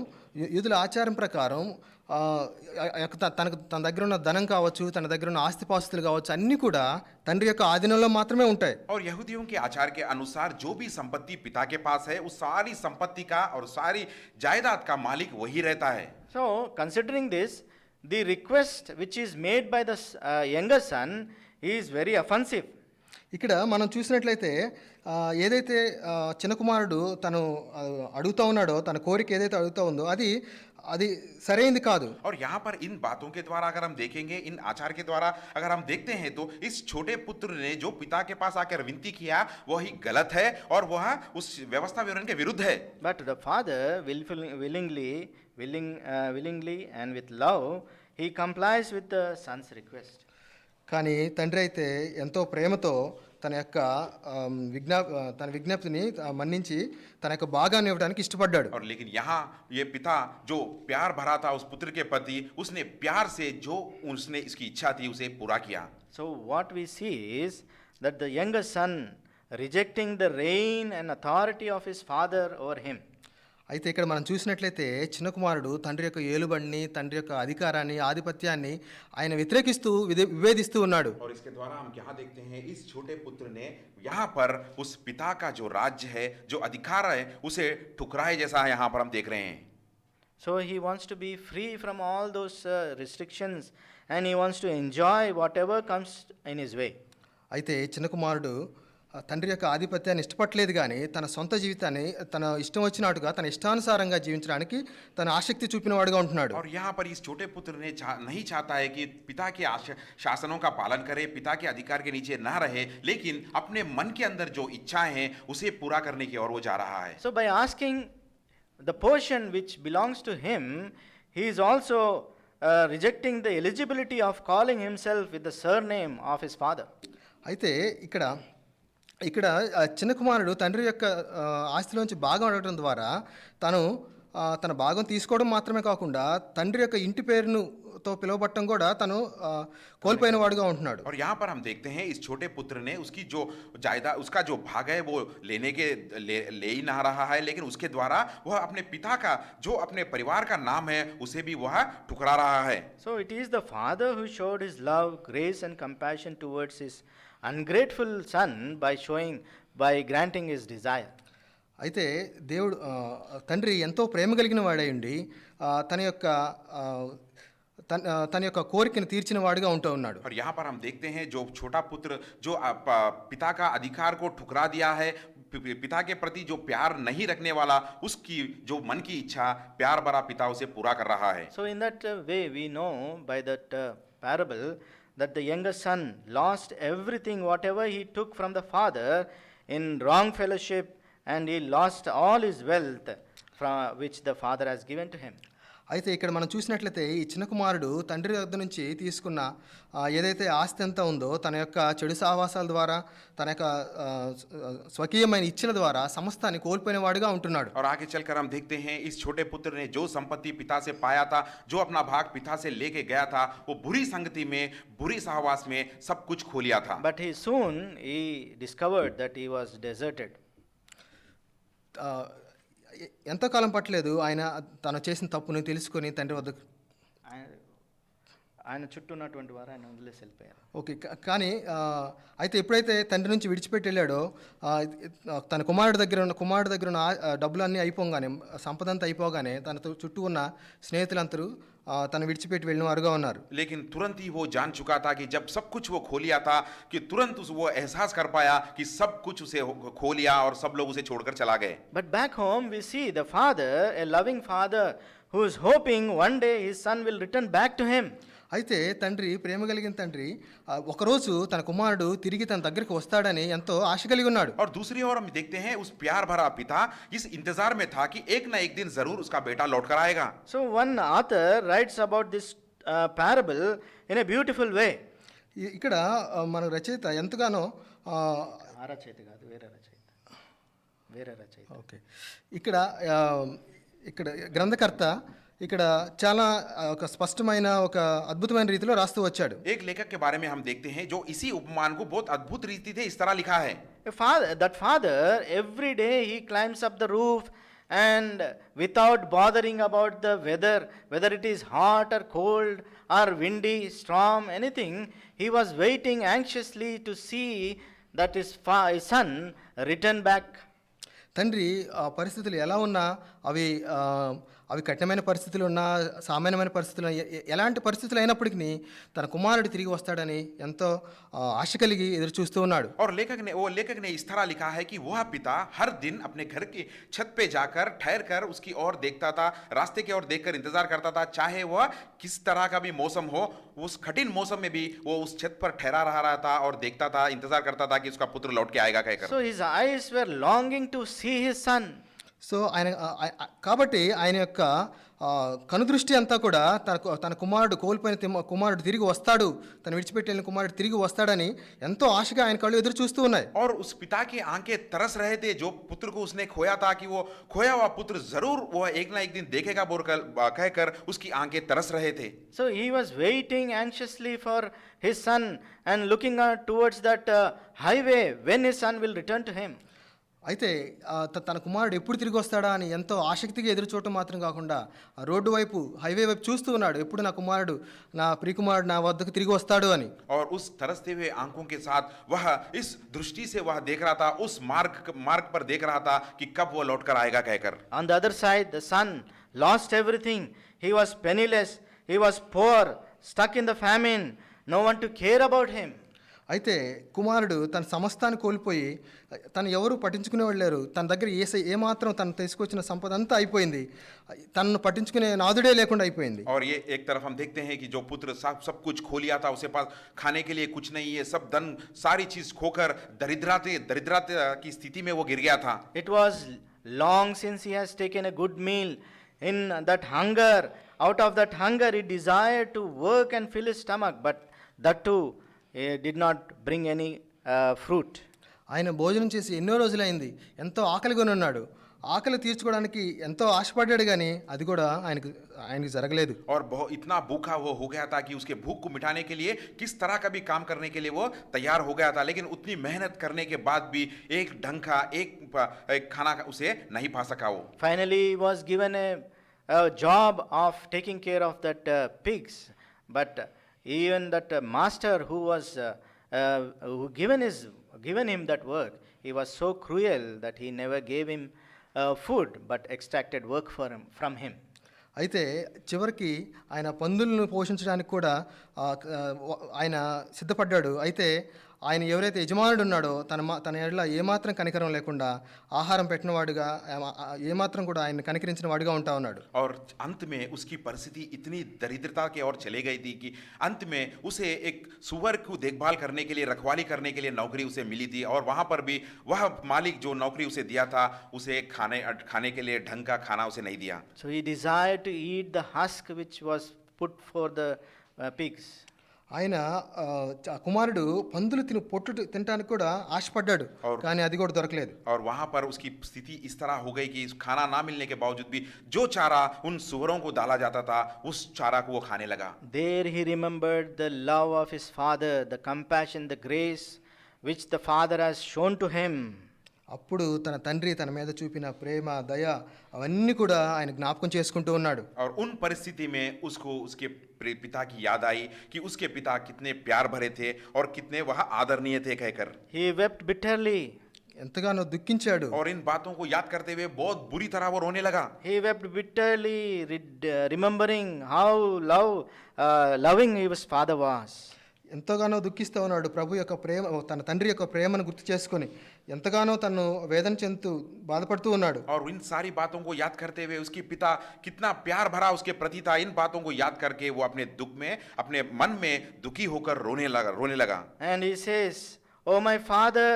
యూదుల ఆచారం ప్రకారం తన దగ్గర ఉన్న ధనం కావచ్చు, తన దగ్గర ఉన్న ఆస్తిపాస్తులు కావచ్చు, అన్నీ కూడా తండ్రి యొక్క ఆధీనంలో మాత్రమే ఉంటాయి. और यहूदियों के आचार के अनुसार जो भी संपत्ति पिता के पास है उस सारी संपत्ति का और सारी जायदाद का मालिक वही रहता है. So, considering this, the request which is made by the younger son is very offensive. ఇక్కడ మనం చూసినట్లయితే ఏదైతే చిన్న కుమారుడు తను అడుగుతూ ఉన్నాడో, తన కోరిక ఏదైతే అడుగుతూ ఉందో అది సరైనది కాదు. और यहाँ पर इन बातों के द्वारा अगर हम देखेंगे, इन आचार के द्वारा अगर हम देखते हैं तो इस छोटे पुत्र ने जो पिता के पास आकर विनती किया वही गलत है और वह उस व्यवस्था विवरण के विरुद्ध है. But the father willingly and with love, he complies with the son's request. కానీ తండ్రి అయితే ఎంతో ప్రేమతో తన యొక్క తన విజ్ఞప్తిని మన్నించి తన యొక్క భాగాన్ని ఇవ్వడానికి ఇష్టపడ్డాడు. और लेकिन यहाँ ये पिता जो प्यार भरा था उस पुत्र के प्रति, उसने प्यार से जो उसने इसकी इच्छा थी उसे पूरा किया. So what we see is that the younger son rejecting the reign and authority of his father over him. అయితే ఇక్కడ మనం చూసినట్లయితే చిన్న కుమారుడు తండ్రి యొక్క ఏలుబడిని, తండ్రి యొక్క అధికారాన్ని, ఆధిపత్యాన్ని ఆయన వ్యతిరేకిస్తూ విభేదిస్తూ ఉన్నాడు. और इसके द्वारा हम क्या देखते हैं, इस छोटे पुत्र ने यहाँ पर उस पिता का जो राज्य है, जो अधिकार है, उसे ठुकराए जैसा यहाँ पर हम देख रहे हैं. So he wants to be free from all those restrictions and he wants to enjoy whatever comes in his way. అయితే చిన్న కుమారుడు తండ్రి యొక్క ఆధిపత్యాన్ని ఇష్టపడలేదు, కానీ తన సొంత జీవితాన్ని తన ఇష్టం వచ్చినట్టుగా తన ఇష్టానుసారంగా జీవించడానికి తన ఆసక్తి చూపినవాడుగా ఉంటున్నాడు. और यहाँ पर इस छोटे पुत्र ने नहीं चाहता है कि पिता के शासनों का पालन करे, पिता के अधिकार के नीचे ना रहे, लेकिन अपने मन के अंदर जो इच्छाएं हैं उसे पूरा करने की ओर वो जा रहा है. So by asking the portion which belongs to him, he is also rejecting the eligibility of calling himself with the surname of his father. అయితే ఇక్కడ చిన్న కుమారుడు తండ్రి యొక్క ఆస్తిలోంచి భాగం అడగడం ద్వారా తన భాగం తీసుకోవడం మాత్రమే కాకుండా తండ్రి యొక్క ఇంటి పేరుతో పిలువబట్టడం కూడా తను కోల్పోయిన వాడుగా ఉంటున్నాడు. और यहाँ पर हम देखते हैं इस छोटे पुत्र ने उसकी जो जायदाद, उसका जो भाग है वो ले ही ना रहा है, लेकिन उसके द्वारा वह अपने पिता का जो अपने परिवार का नाम है उसे भी वह ठुकरा रहा है. So it is the father who showed his love, grace and compassion towards his ungrateful son by granting his desire. అయితే దేవుడు తండ్రి ఎంతో ప్రేమ కలిగిన వాడై ఉండి తన యొక్క కోరికను తీర్చిన వాడుగా ఉంటూ ఉన్నాడు. और यहाँ पर हम देखते हैं जो छोटा पुत्र जो पिता का अधिकार को ठुकरा दिया है, पिता के प्रति जो प्यार नहीं रखने वाला, उसकी जो मन की इच्छा प्यार भरा पिता उसे पूरा कर रहा है. So in that way we know by that parable that the younger son lost everything whatever he took from the father in wrong fellowship, and he lost all his wealth from which the father has given to him. అయితే ఇక్కడ మనం చూసినట్లయితే ఈ చిన్న కుమారుడు తండ్రి వద్ద నుంచి తీసుకున్న ఏదైతే ఆస్తి అంతా ఉందో తన యొక్క చెడు సహవాసాల ద్వారా, తన యొక్క స్వకీయమైన ఇచ్చల ద్వారా సమస్తాన్ని కోల్పోయిన వాడుగా ఉంటున్నాడు. और आगे चलकर हम देखते हैं इस छोटे पुत्र ने जो संपत्ति पिता से पाया था, जो अपना भाग पिता से लेके गया था, वो बुरी संगति में, बुरी सहवास में सब कुछ खो लिया था. But he soon discovered that he was deserted. ఎంతకాలం పట్టలేదు ఆయన తను చేసిన తప్పును తెలుసుకొని తండ్రి వద్దకు ఆయన చుట్టూ ఉన్నటువంటి వారు ఆయన వదిలేసి వెళ్ళిపోయారు. ఓకే, కానీ అయితే ఎప్పుడైతే తండ్రి నుంచి విడిచిపెట్టి వెళ్ళాడో తన కుమారుడి దగ్గర ఉన్న డబ్బులన్నీ అయిపోగానే, సంపద అంతా అయిపోగానే తన చుట్టూ ఉన్న స్నేహితులందరూ తను విడిచిపెట్టి వెళ్ళిన వారుగా ఉన్నారు. लेकिन तुरंत ही वो जान चुका था कि जब सब कुछ वो खो लिया था कि तुरंत वो एहसास कर पाया कि सब कुछ उसे खो लिया और सब लोग उसे छोड़कर चला गए. But back home we see the father, a loving father who is hoping one day his son will return back to him. అయితే తండ్రి, ప్రేమ కలిగిన తండ్రి ఒకరోజు తన కుమారుడు తిరిగి తన దగ్గరికి వస్తాడని ఎంతో ఆశ కలిగి ఉన్నాడు. और दूसरी ओर हम देखते हैं उस प्यार भरा पिता इस इंतजार में था कि एक ना एक दिन जरूर उसका बेटा लौट कर आएगा. So one author writes about this parable in a beautiful way. ఇక్కడ మన రచయిత ఎంతగానో రచయిత కాదు, వేరే రచయిత. ఓకే, ఇక్కడ గ్రంథకర్త ఇక్కడ చాలా ఒక స్పష్టమైన ఒక అద్భుతమైన రీతిలో రాస్తూ వచ్చాడు. एक लेखक के बारे में हम देखते हैं जो इसी उपमान को बहुत अद्भुत रीति से इस तरह लिखा है. That father every day he climbs up the roof and without bothering about the weather, whether it is hot or cold or windy, storm, anything, he was waiting anxiously to see that his son return back. తండ్రి ఆ పరిస్థితులు ఎలా ఉన్నా అవి అవి కఠినమైన పరిస్థితులు ఉన్నా సామాన్యమైన పరిస్థితులు ఎలాంటి పరిస్థితులు అయినప్పటికీ తన కుమారుడు తిరిగి వస్తాడని ఎంతో ఆశ కలిగి ఎదురు చూస్తూ ఉన్నాడు. और लेखक ने इस तरह लिखा है कि वह पिता हर दिन अपने घर की छत पे जाकर ठहर कर उसकी ओर देखता था, रास्ते की ओर देखकर इंतजार करता था, चाहे वह किस तरह का भी मौसम हो, उस कठिन मौसम में भी वो उस छत पर ठहरा रहा था और देखता था, इंतजार करता था कि उसका पुत्र लौट के आएगा कहकर. So his eyes were longing to see his son. So ఆయన కాబట్టి ఆయన యొక్క కనుదృష్టి అంతా కూడా తన కుమారుడు కోల్పోయిన కుమారుడు తిరిగి వస్తాడు, తను విడిచిపెట్టిన కుమారుడు తిరిగి వస్తాడని ఎంతో ఆశగా ఆయన కళ్ళు ఎదురు చూస్తూ ఉన్నాయి. और उस पिता की आंखें तरस रहे थे जो पुत्र को उसने खोया था कि वो खोया हुआ पुत्र जरूर वो एक ना एक दिन देखेगा कहकर उसकी आंखें तरस रहे थे. So he was waiting anxiously for his son and looking towards that highway when his son will return to him. అయితే తన కుమారుడు ఎప్పుడు తిరిగి వస్తాడా అని ఎంతో ఆసక్తిగా ఎదురు చూడటం మాత్రం కాకుండా ఆ రోడ్డు వైపు హైవే వైపు చూస్తూ ఉన్నాడు, ఎప్పుడు నా కుమారుడు నా ప్రియకుమారుడు నా వద్దకు తిరిగి వస్తాడు అని. और उस तरसते हुए आंखों के साथ वह इस दृष्टि से वह देख रहा था, उस मार्ग पर देख रहा था कि कब वो लौटकर आएगा कहकर. On the other side, the son lost everything. He was penniless, he was poor, stuck in the famine, no one to care about him. అయితే కుమారుడు తన సమస్తాన్ని కోల్పోయి తను ఎవరు పట్టించుకునేవాళ్ళు లేరు, తన దగ్గర ఏమాత్రం తను తీసుకొచ్చిన సంపద అంతా అయిపోయింది, తనను పట్టించుకునే నాదుడే లేకుండా అయిపోయింది. और ये एक तरफ हम देखते हैं कि जो पुत्र सब कुछ खो लिया था, उसके पास खाने के लिए कुछ नहीं है, सब धन सारी चीज खोकर दरिद्रता की स्थिति में वो गिर गया था. It was long since he has taken a good meal. In that hunger, out of that hunger, he desired to work and fill his stomach, but that too did not bring any fruit. ఆయన భోజనం చేసి ఎన్నో రోజులైంది, ఎంతో ఆకలిగా ఉన్నాడు, ఆకలి తీర్చుకోవడానికి ఎంతో ఆశపడ్డాడు కానీ అది కూడా ఆయనకి జరగలేదు. और इतना भूखा वो हो गया था कि उसके भूख को मिटाने के लिए किस तरह का भी काम करने के लिए वो तैयार हो गया था, लेकिन उतनी मेहनत करने के बाद भी एक ढंग का एक खाना उसे नहीं पा सका वो. Finally, he was given a job of taking care of that pigs, but even that master who was who given him that work, he was so cruel that he never gave him food but extracted work from him. అయితే చివరికి ఆయన పందులను పోషించడానికి కూడా ఆయన సిద్ధపడ్డాడు. అయితే ఆయన ఎవరైతే యజమానుడు ఉన్నాడో తన ఎడల ఏమాత్రం కనికరం లేకుండా ఆహారం పెట్టినవాడుగా ఏమాత్రం కూడా ఆయన కనికరించిన వాడుగా ఉంటా ఉన్నాడు. और अंत में उसकी परिस्थिति इतनी दरिद्रता की ओर चली गई थी कि अंत में उसे एक सुअर को देखभाल करने के लिए, रखवाली करने के लिए नौकरी उसे मिली थी, और वहां पर भी वह मालिक जो नौकरी उसे दिया था उसे खाने के लिए ढंग का खाना उसे नहीं दिया. So he desired to eat the husk which was put for the pigs. ఆయన కుమారుడు పందులు పొట్టు తినడానికి కూడా ఆశపడ్డాడు, కానీ అది కూడా దొరకలేదు. और वहां पर उसकी स्थिति इस तरह हो गई कि खाना ना मिलने के बावजूद भी जो चारा उन सुअरों को डाला जाता था उस चारा को वो खाने लगा. There he remembered the love of his father, the compassion, the grace which the father has shown to him. అప్పుడు తన తండ్రి తన మీద చూపిన ప్రేమ, దయ అవన్నీ కూడా ఆయన జ్ఞాపకం చేసుకుంటూ ఉన్నాడు. और उन परिस्थिति में उसको उसके पिता की याद आई कि उसके पिता कितने प्यार भरे थे और कितने वह आदरणीय थे कहकर. He wept bitterly. ఎంతగానో దుఃఖించాడు. और इन बातों को याद करते हुए बहुत बुरी तरह वो रोने लगा. He wept bitterly, remembering how loving his father was. ఎంతగానో దుఃఖిస్తూ ఉన్నాడు. ప్రభు యొక్క ప్రేమ, తన తండ్రి యొక్క ప్రేమను గుర్తు చేసుకొని ఎంతగానో తను వేదన చెందుతూ బాధపడుతూ ఉన్నాడు. और इन सारी बातों को याद करते हुए उसके पिता कितना प्यार भरा उसके प्रति था, इन बातों को याद करके वो अपने दुख में, अपने मन में दुखी होकर रोने लगा. And he says, "Oh my father,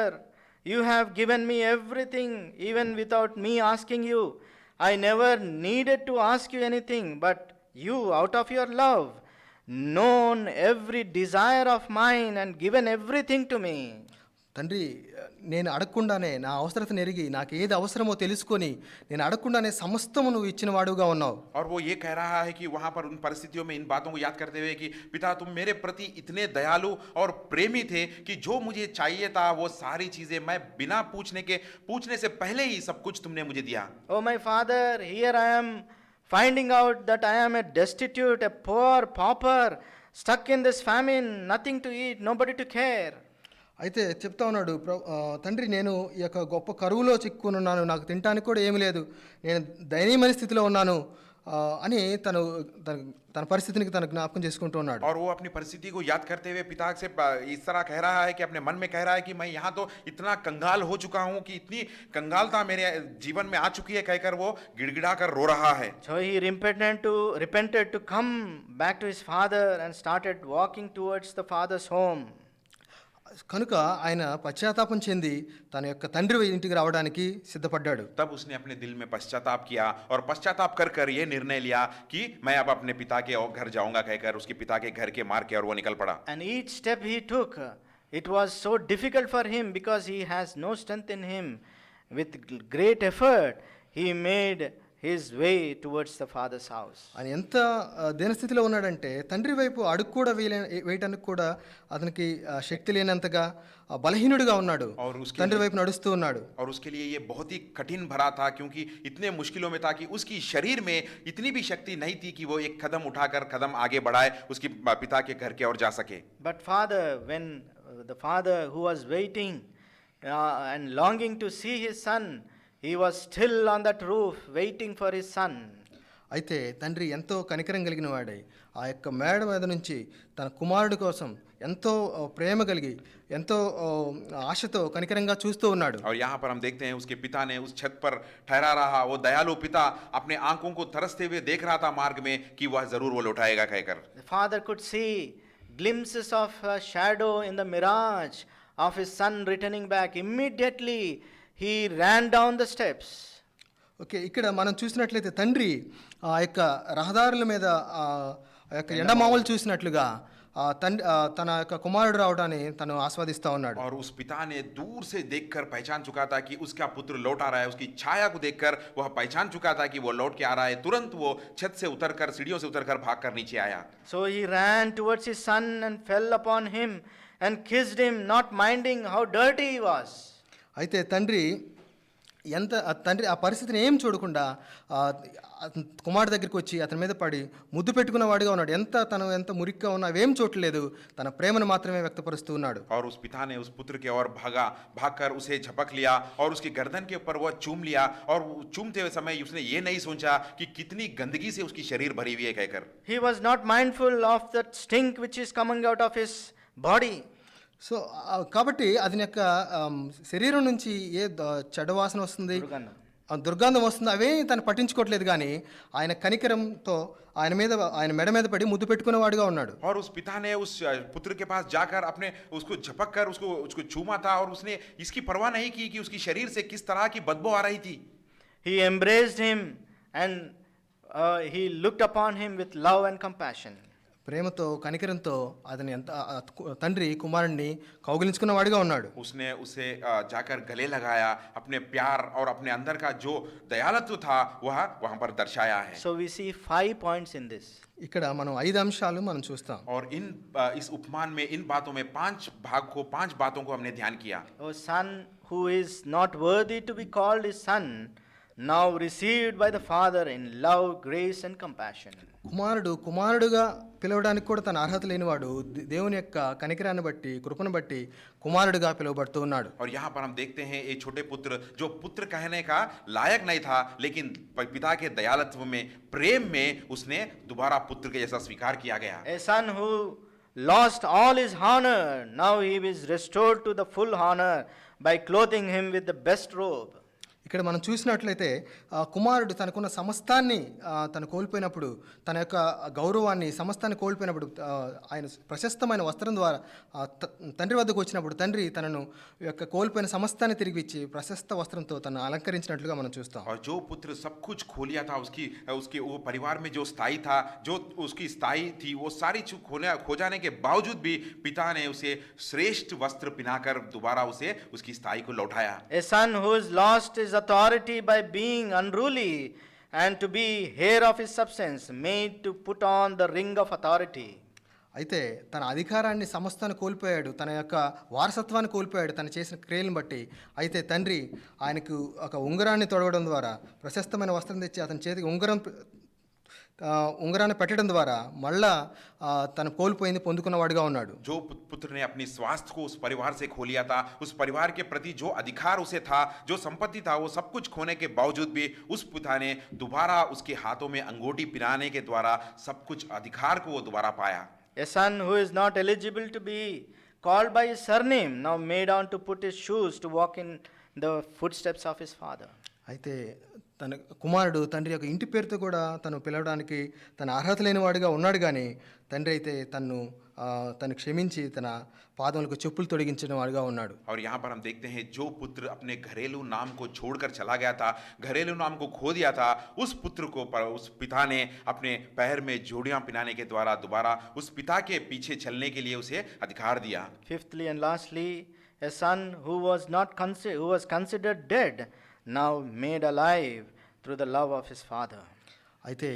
you have given me everything even without me asking you. I never needed to ask you anything, but you, out of your love, known every desire of mine and given everything to me." తండ్రి నేను అడగకుండానే నా అవసరతను ఎరిగి నాకు ఏది అవసరమో తెలుసుకొని నేను అడగకుండానే సమస్తము నువ్వు ఇచ్చిన వాడుగా ఉన్నావు. और वो ये कह रहा है कि वहां पर उन परिस्थितियों में इन बातों को याद करते हुए कि पिता तुम मेरे प्रति इतने दयालु और प्रेमी थे कि जो मुझे चाहिए था वो सारी चीजें मैं बिना पूछने से पहले ही सब कुछ तुमने मुझे दिया. Oh my Father, here I am finding out that I am a destitute, a poor pauper, stuck in this famine, nothing to eat, nobody to care. అయితే చెప్తా ఉన్నాడు, తండ్రి నేను ఈ యొక్క గొప్ప కరువులో చిక్కున్నాను, నాకు తినడానికి కూడా ఏమీ లేదు, నేను దయనీయమైన స్థితిలో ఉన్నాను అని తన పరిస్థితిని తను జ్ఞాపకం చేసుకుంటూ ఉన్నాడు. और वो अपनी परिस्थिति को याद करते हुए पिता से इस तरह कह रहा है कि अपने मन में कह रहा है कि मैं यहाँ तो इतना कंगाल हो चुका हूँ कि इतनी कंगालता मेरे जीवन में आ चुकी है, कहकर वो गिड़गिड़ा कर रो रहा है. So he repented to come back to his father and started walking towards the father's home. కనుక ఆయన పశ్చాత్తాపం చెంది తన యొక్క తండ్రి ఇంటికి రావడానికి సిద్ధపడ్డాడు. तब उसने अपने दिल में पश्चाताप किया और पश्चाताप कर ये निर्णय लिया कि मैं अब अपने पिता के घर जाऊंगा, कहकर उसके पिता के घर के मार्ग के और वो निकल पड़ा. And each step he took, it was so difficult for him because he has no strength in him. With great effort, he made his way towards the father's house. ఆయన ఎంత దీనస్థితిలో ఉన్నాడంటే తండ్రి వైపు అడుగు కూడా వేయటానికి కూడా అతనికి శక్తి లేనంతగా బలహీనుడిగా ఉన్నాడు, తండ్రి వైపు నడుస్తూ ఉన్నాడు. और उसके लिए ये बहुत ही कठिन भरा था क्योंकि इतने मुश्किलों में था कि उसकी शरीर में इतनी भी शक्ति नहीं थी कि वो एक कदम उठाकर कदम आगे बढ़ाए उसके पिता के घर की ओर जा सके. But when the father who was waiting and longing to see his son, he was still on that roof waiting for his son. అయితే తండ్రి ఎంతో కనికరం కలిగిన వాడై ఆ యొక్క మేడ మీద నుంచి తన కుమారుడి కోసం ఎంతో ప్రేమ కలిగి ఎంతో ఆశతో కనికరంగా చూస్తూ ఉన్నాడు. और यहाँ पर हम देखते हैं उसके पिता ने उस छत पर ठहरा रहा, वो दयालु पिता अपने आंखों को तरसते हुए देख रहा था मार्ग में कि वह जरूर वो लौटाएगा कहकर. The father could see glimpses of a shadow in the mirage of his son returning back. Immediately he ran down the steps. Okay, ఇక్కడ మనం చూసినట్లయితే తండ్రి ఆ యొక్క రహదారుల మీద ఆ యొక్క ఎండమామలు చూసినట్లుగా తన యొక్క కుమారుడు రావడాన్ని తను ఆస్వాదిస్తూ ఉన్నాడు. और उस पिता ने दूर से देखकर पहचान चुका था कि उसका पुत्र लौट आ रहा है. उसकी छाया को देखकर वह पहचान चुका था कि वो लौट के आ रहा है. तुरंत वो छत से उतरकर सीढ़ियों से उतरकर भागकर नीचे आया. So he ran towards his son and fell upon him and kissed him, not minding how dirty he was. అయితే తండ్రి ఆ పరిస్థితిని ఏం చూడకుండా కుమారుడు దగ్గరికి వచ్చి అతని మీద పడి ముద్దు పెట్టుకున్న వాడిగా ఉన్నాడు. ఎంత మురిక్గా ఉన్నా అవేం చూడలేదు, తన ప్రేమను మాత్రమే వ్యక్తపరుస్తూ ఉన్నాడు. और उस पिता ने उस पुत्र के ओर भागकर उसे झपक लिया और उसकी गर्दन के ऊपर वह चूम लिया. और चूमते हुए समय उसने ये नहीं सोचा कि कितनी गंदगी से उसकी शरीर भरी हुई है कहकर. He was not mindful of that stink which is coming out of his body. So కాబట్టి అతని యొక్క శరీరం నుంచి ఏ చెడ్డ వాసన వస్తుంది, దుర్గంధం వస్తుంది, అవే తను పట్టించుకోవట్లేదు. కానీ ఆయన కనికరంతో ఆయన మెడ మీద పడి ముద్దు పెట్టుకునేవాడుగా ఉన్నాడు. और उस पिता ने उस पुत्र के पास जाकर अपने उसको झपक कर उसको चूमा था और उसने इसकी परवाह नहीं की कि उसकी शरीर से किस तरह की बदबू आ रही थी. He embraced him and he looked upon him with love and compassion. ప్రేమతో కనికరంతో అతని తండ్రి కుమారుణ్ణి కౌగిలించుకున్న వాడిగా ఉన్నాడు. उसने उसे जाकर गले लगाया, अपने प्यार और अपने अंदर का जो दयालुत्व था वह वहां पर दर्शाया है. So we see 5 points in this. ఇక్కడ మనం 5 అంశాలు మనం చూస్తాం. और इस उपमान में इन बातों में 5 बातों को हमने ध्यान किया. O son who is not worthy to be called his son, now received by the father in love, grace and compassion. కుమారుడుగా పిలవడానికి కూడా తన అర్హత లేనివాడు దేవుని యొక్క కనికరాన్ని బట్టి కృపను బట్టి కుమారుడుగా పిలువబడుతూ ఉన్నాడు. और यहाँ पर हम देखते हैं एक छोटे पुत्र जो पुत्र कहने का लायक नहीं था, लेकिन पिता के दयालुत्व में प्रेम में उसने दोबारा पुत्र के जैसा स्वीकार किया गया. A son who lost all his honor, now he is restored to the full honor by clothing him with the best robe. ఇక్కడ మనం చూసినట్లయితే కుమారుడు తనకున్న సమస్తాన్ని తను కోల్పోయినప్పుడు, తన యొక్క గౌరవాన్ని సమస్తాన్ని కోల్పోయినప్పుడు, ఆయన ప్రశస్తమైన వస్త్రం ద్వారా తండ్రి వద్దకు వచ్చినప్పుడు తండ్రి తనను యొక్క కోల్పోయిన సమస్తాన్ని తిరిగి ఇచ్చి ప్రశస్త వస్త్రంతో తను అలంకరించినట్లుగా మనం చూస్తాం. और जो पुत्र सब कुछ खो लिया था, उसके वो परिवार में जो स्थायी था, जो उसकी स्थायी थी, वो सारी चीज खो जाने के बावजूद भी पिता ने उसे श्रेष्ठ वस्त्र पहनाकर दोबारा उसे उसकी स्थायी को लौटाया. A son who has lost his authority by being unruly and to be heir of his substance, made to put on the ring of authority. అయితే తన అధికారాన్ని సమస్తాన్ని కోల్పోయాడు, తన యొక్క వారసత్వాన్ని కోల్పోయాడు తను చేసిన క్రియలను బట్టి. అయితే తండ్రి ఆయనకు ఒక ఉంగరాన్ని తొడగడం ద్వారా, ప్రశస్తమైన వస్త్రం తెచ్చి అతని చేతికి ఉంగరాన్ని పెట్టడం ద్వారా మళ్ళా తను కోల్పోయింది పొందుకున్నవాడిగా ఉన్నాడు. जो पुत्र ने अपनी स्वास्थ्य को उस परिवार से खो लिया था, उस परिवार के प्रति जो अधिकार उसे था, जो संपत्ति था, वो सब कुछ खोने के बावजूद भी उस पिता ने दोबारा उसके हाथों में अंगूठी पहनाने के द्वारा सब कुछ अधिकार को वो दोबारा पाया. A son who is not eligible to be called by his surname, now made on to put his shoes to walk in the footsteps of his father. అయితే తన కుమారుడు తండ్రి యొక్క ఇంటి పేరుతో కూడా తను పిలవడానికి తన అర్హత లేని వాడిగా ఉన్నాడు, కానీ తండ్రి అయితే తను క్షమించి తన పాదములకు చెప్పులు తొడిగించిన వాడిగా ఉన్నాడు. और यहाँ पर हम देखते हैं जो पुत्र अपने घरेलू नाम को छोड़कर चला गया था, घरेलू नाम को खो दिया था, उस पुत्र को उस पिता ने अपने पैर में जोड़ियां पहनाने के द्वारा दोबारा उस पिता के पीछे चलने के लिए उसे अधिकार दिया. Fifthly and lastly, a son who was considered dead, now made alive through the love of his father. అయితే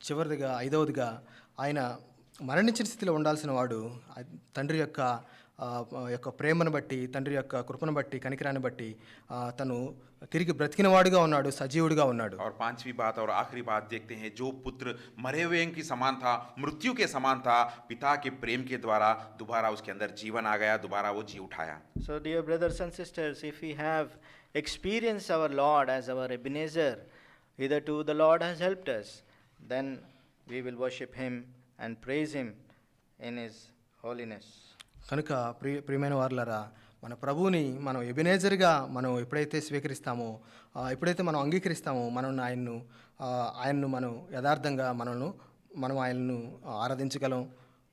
చివరిదిగా ఐదవదిగా ఆయన మరణించిన స్థితిలో ఉండాల్సిన వాడు తండ్రి యొక్క ప్రేమను బట్టి, తండ్రి యొక్క కృపను బట్టి, కనికరాన్ని బట్టి తను తిరిగి బ్రతికిన వాడుగా ఉన్నాడు, సజీవుడిగా ఉన్నాడు. और पांचवी बात और आखिरी बात देखते हैं, जो पुत्र मरे हुए के समान था, मृत्यु के समान था, पिता के प्रेम के द्वारा दोबारा उसके अंदर जीवन आ गया, दोबारा वो जी उठाया. So dear brothers and sisters, if we have experienced our Lord as our Ebenezer, hitherto the Lord has helped us, then we will worship him and praise him in his holiness. కనుక ప్రియమైన వారులారా, మన ప్రభువుని మనం ఎబెనేజర్గా మనం ఎప్పుడైతే స్వీకరిస్తామో, ఎప్పుడైతే మనం అంగీకరిస్తామో, ఆయన్ను మనం యథార్థంగా మనం ఆయన్ను ఆరాధించగలం,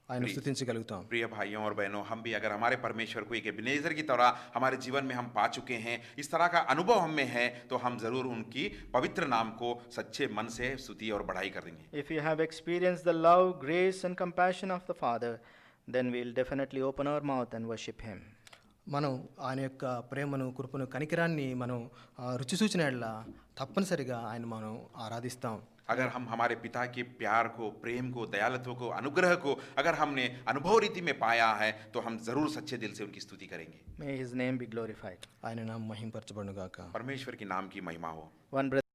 ఆయన స్తుతించగలుగుతాం. प्रिय भाइयों और बहनों, हम भी अगर हमारे परमेश्वर को एक एबेनेजर की तरह हमारे जीवन में हम पा चुके हैं, इस तरह का अनुभव हम में है, तो हम जरूर उनकी पवित्र नाम को सच्चे मन से स्तुति और बढ़ाई कर देंगे. If you have experienced the love, grace and compassion of the Father, then we will definitely open our mouth and worship him. మనం ఆయన యొక్క ప్రేమను, కృపను, కనికరాన్ని మనం రుచి చూచినట్లా తప్పనిసరిగా ఆయన మనం ఆరాధిస్తాం. अगर हम हमारे पिता के प्यार को, प्रेम को, दयालुत्व को, अनुग्रह को अगर हमने अनुभव रीति में पाया है, तो हम जरूर सच्चे दिल से उनकी स्तुति करेंगे. May his name be glorified. ఆయన నామం మహింపరచబడును గాక. परमेश्वर के नाम की महिमा हो. One brother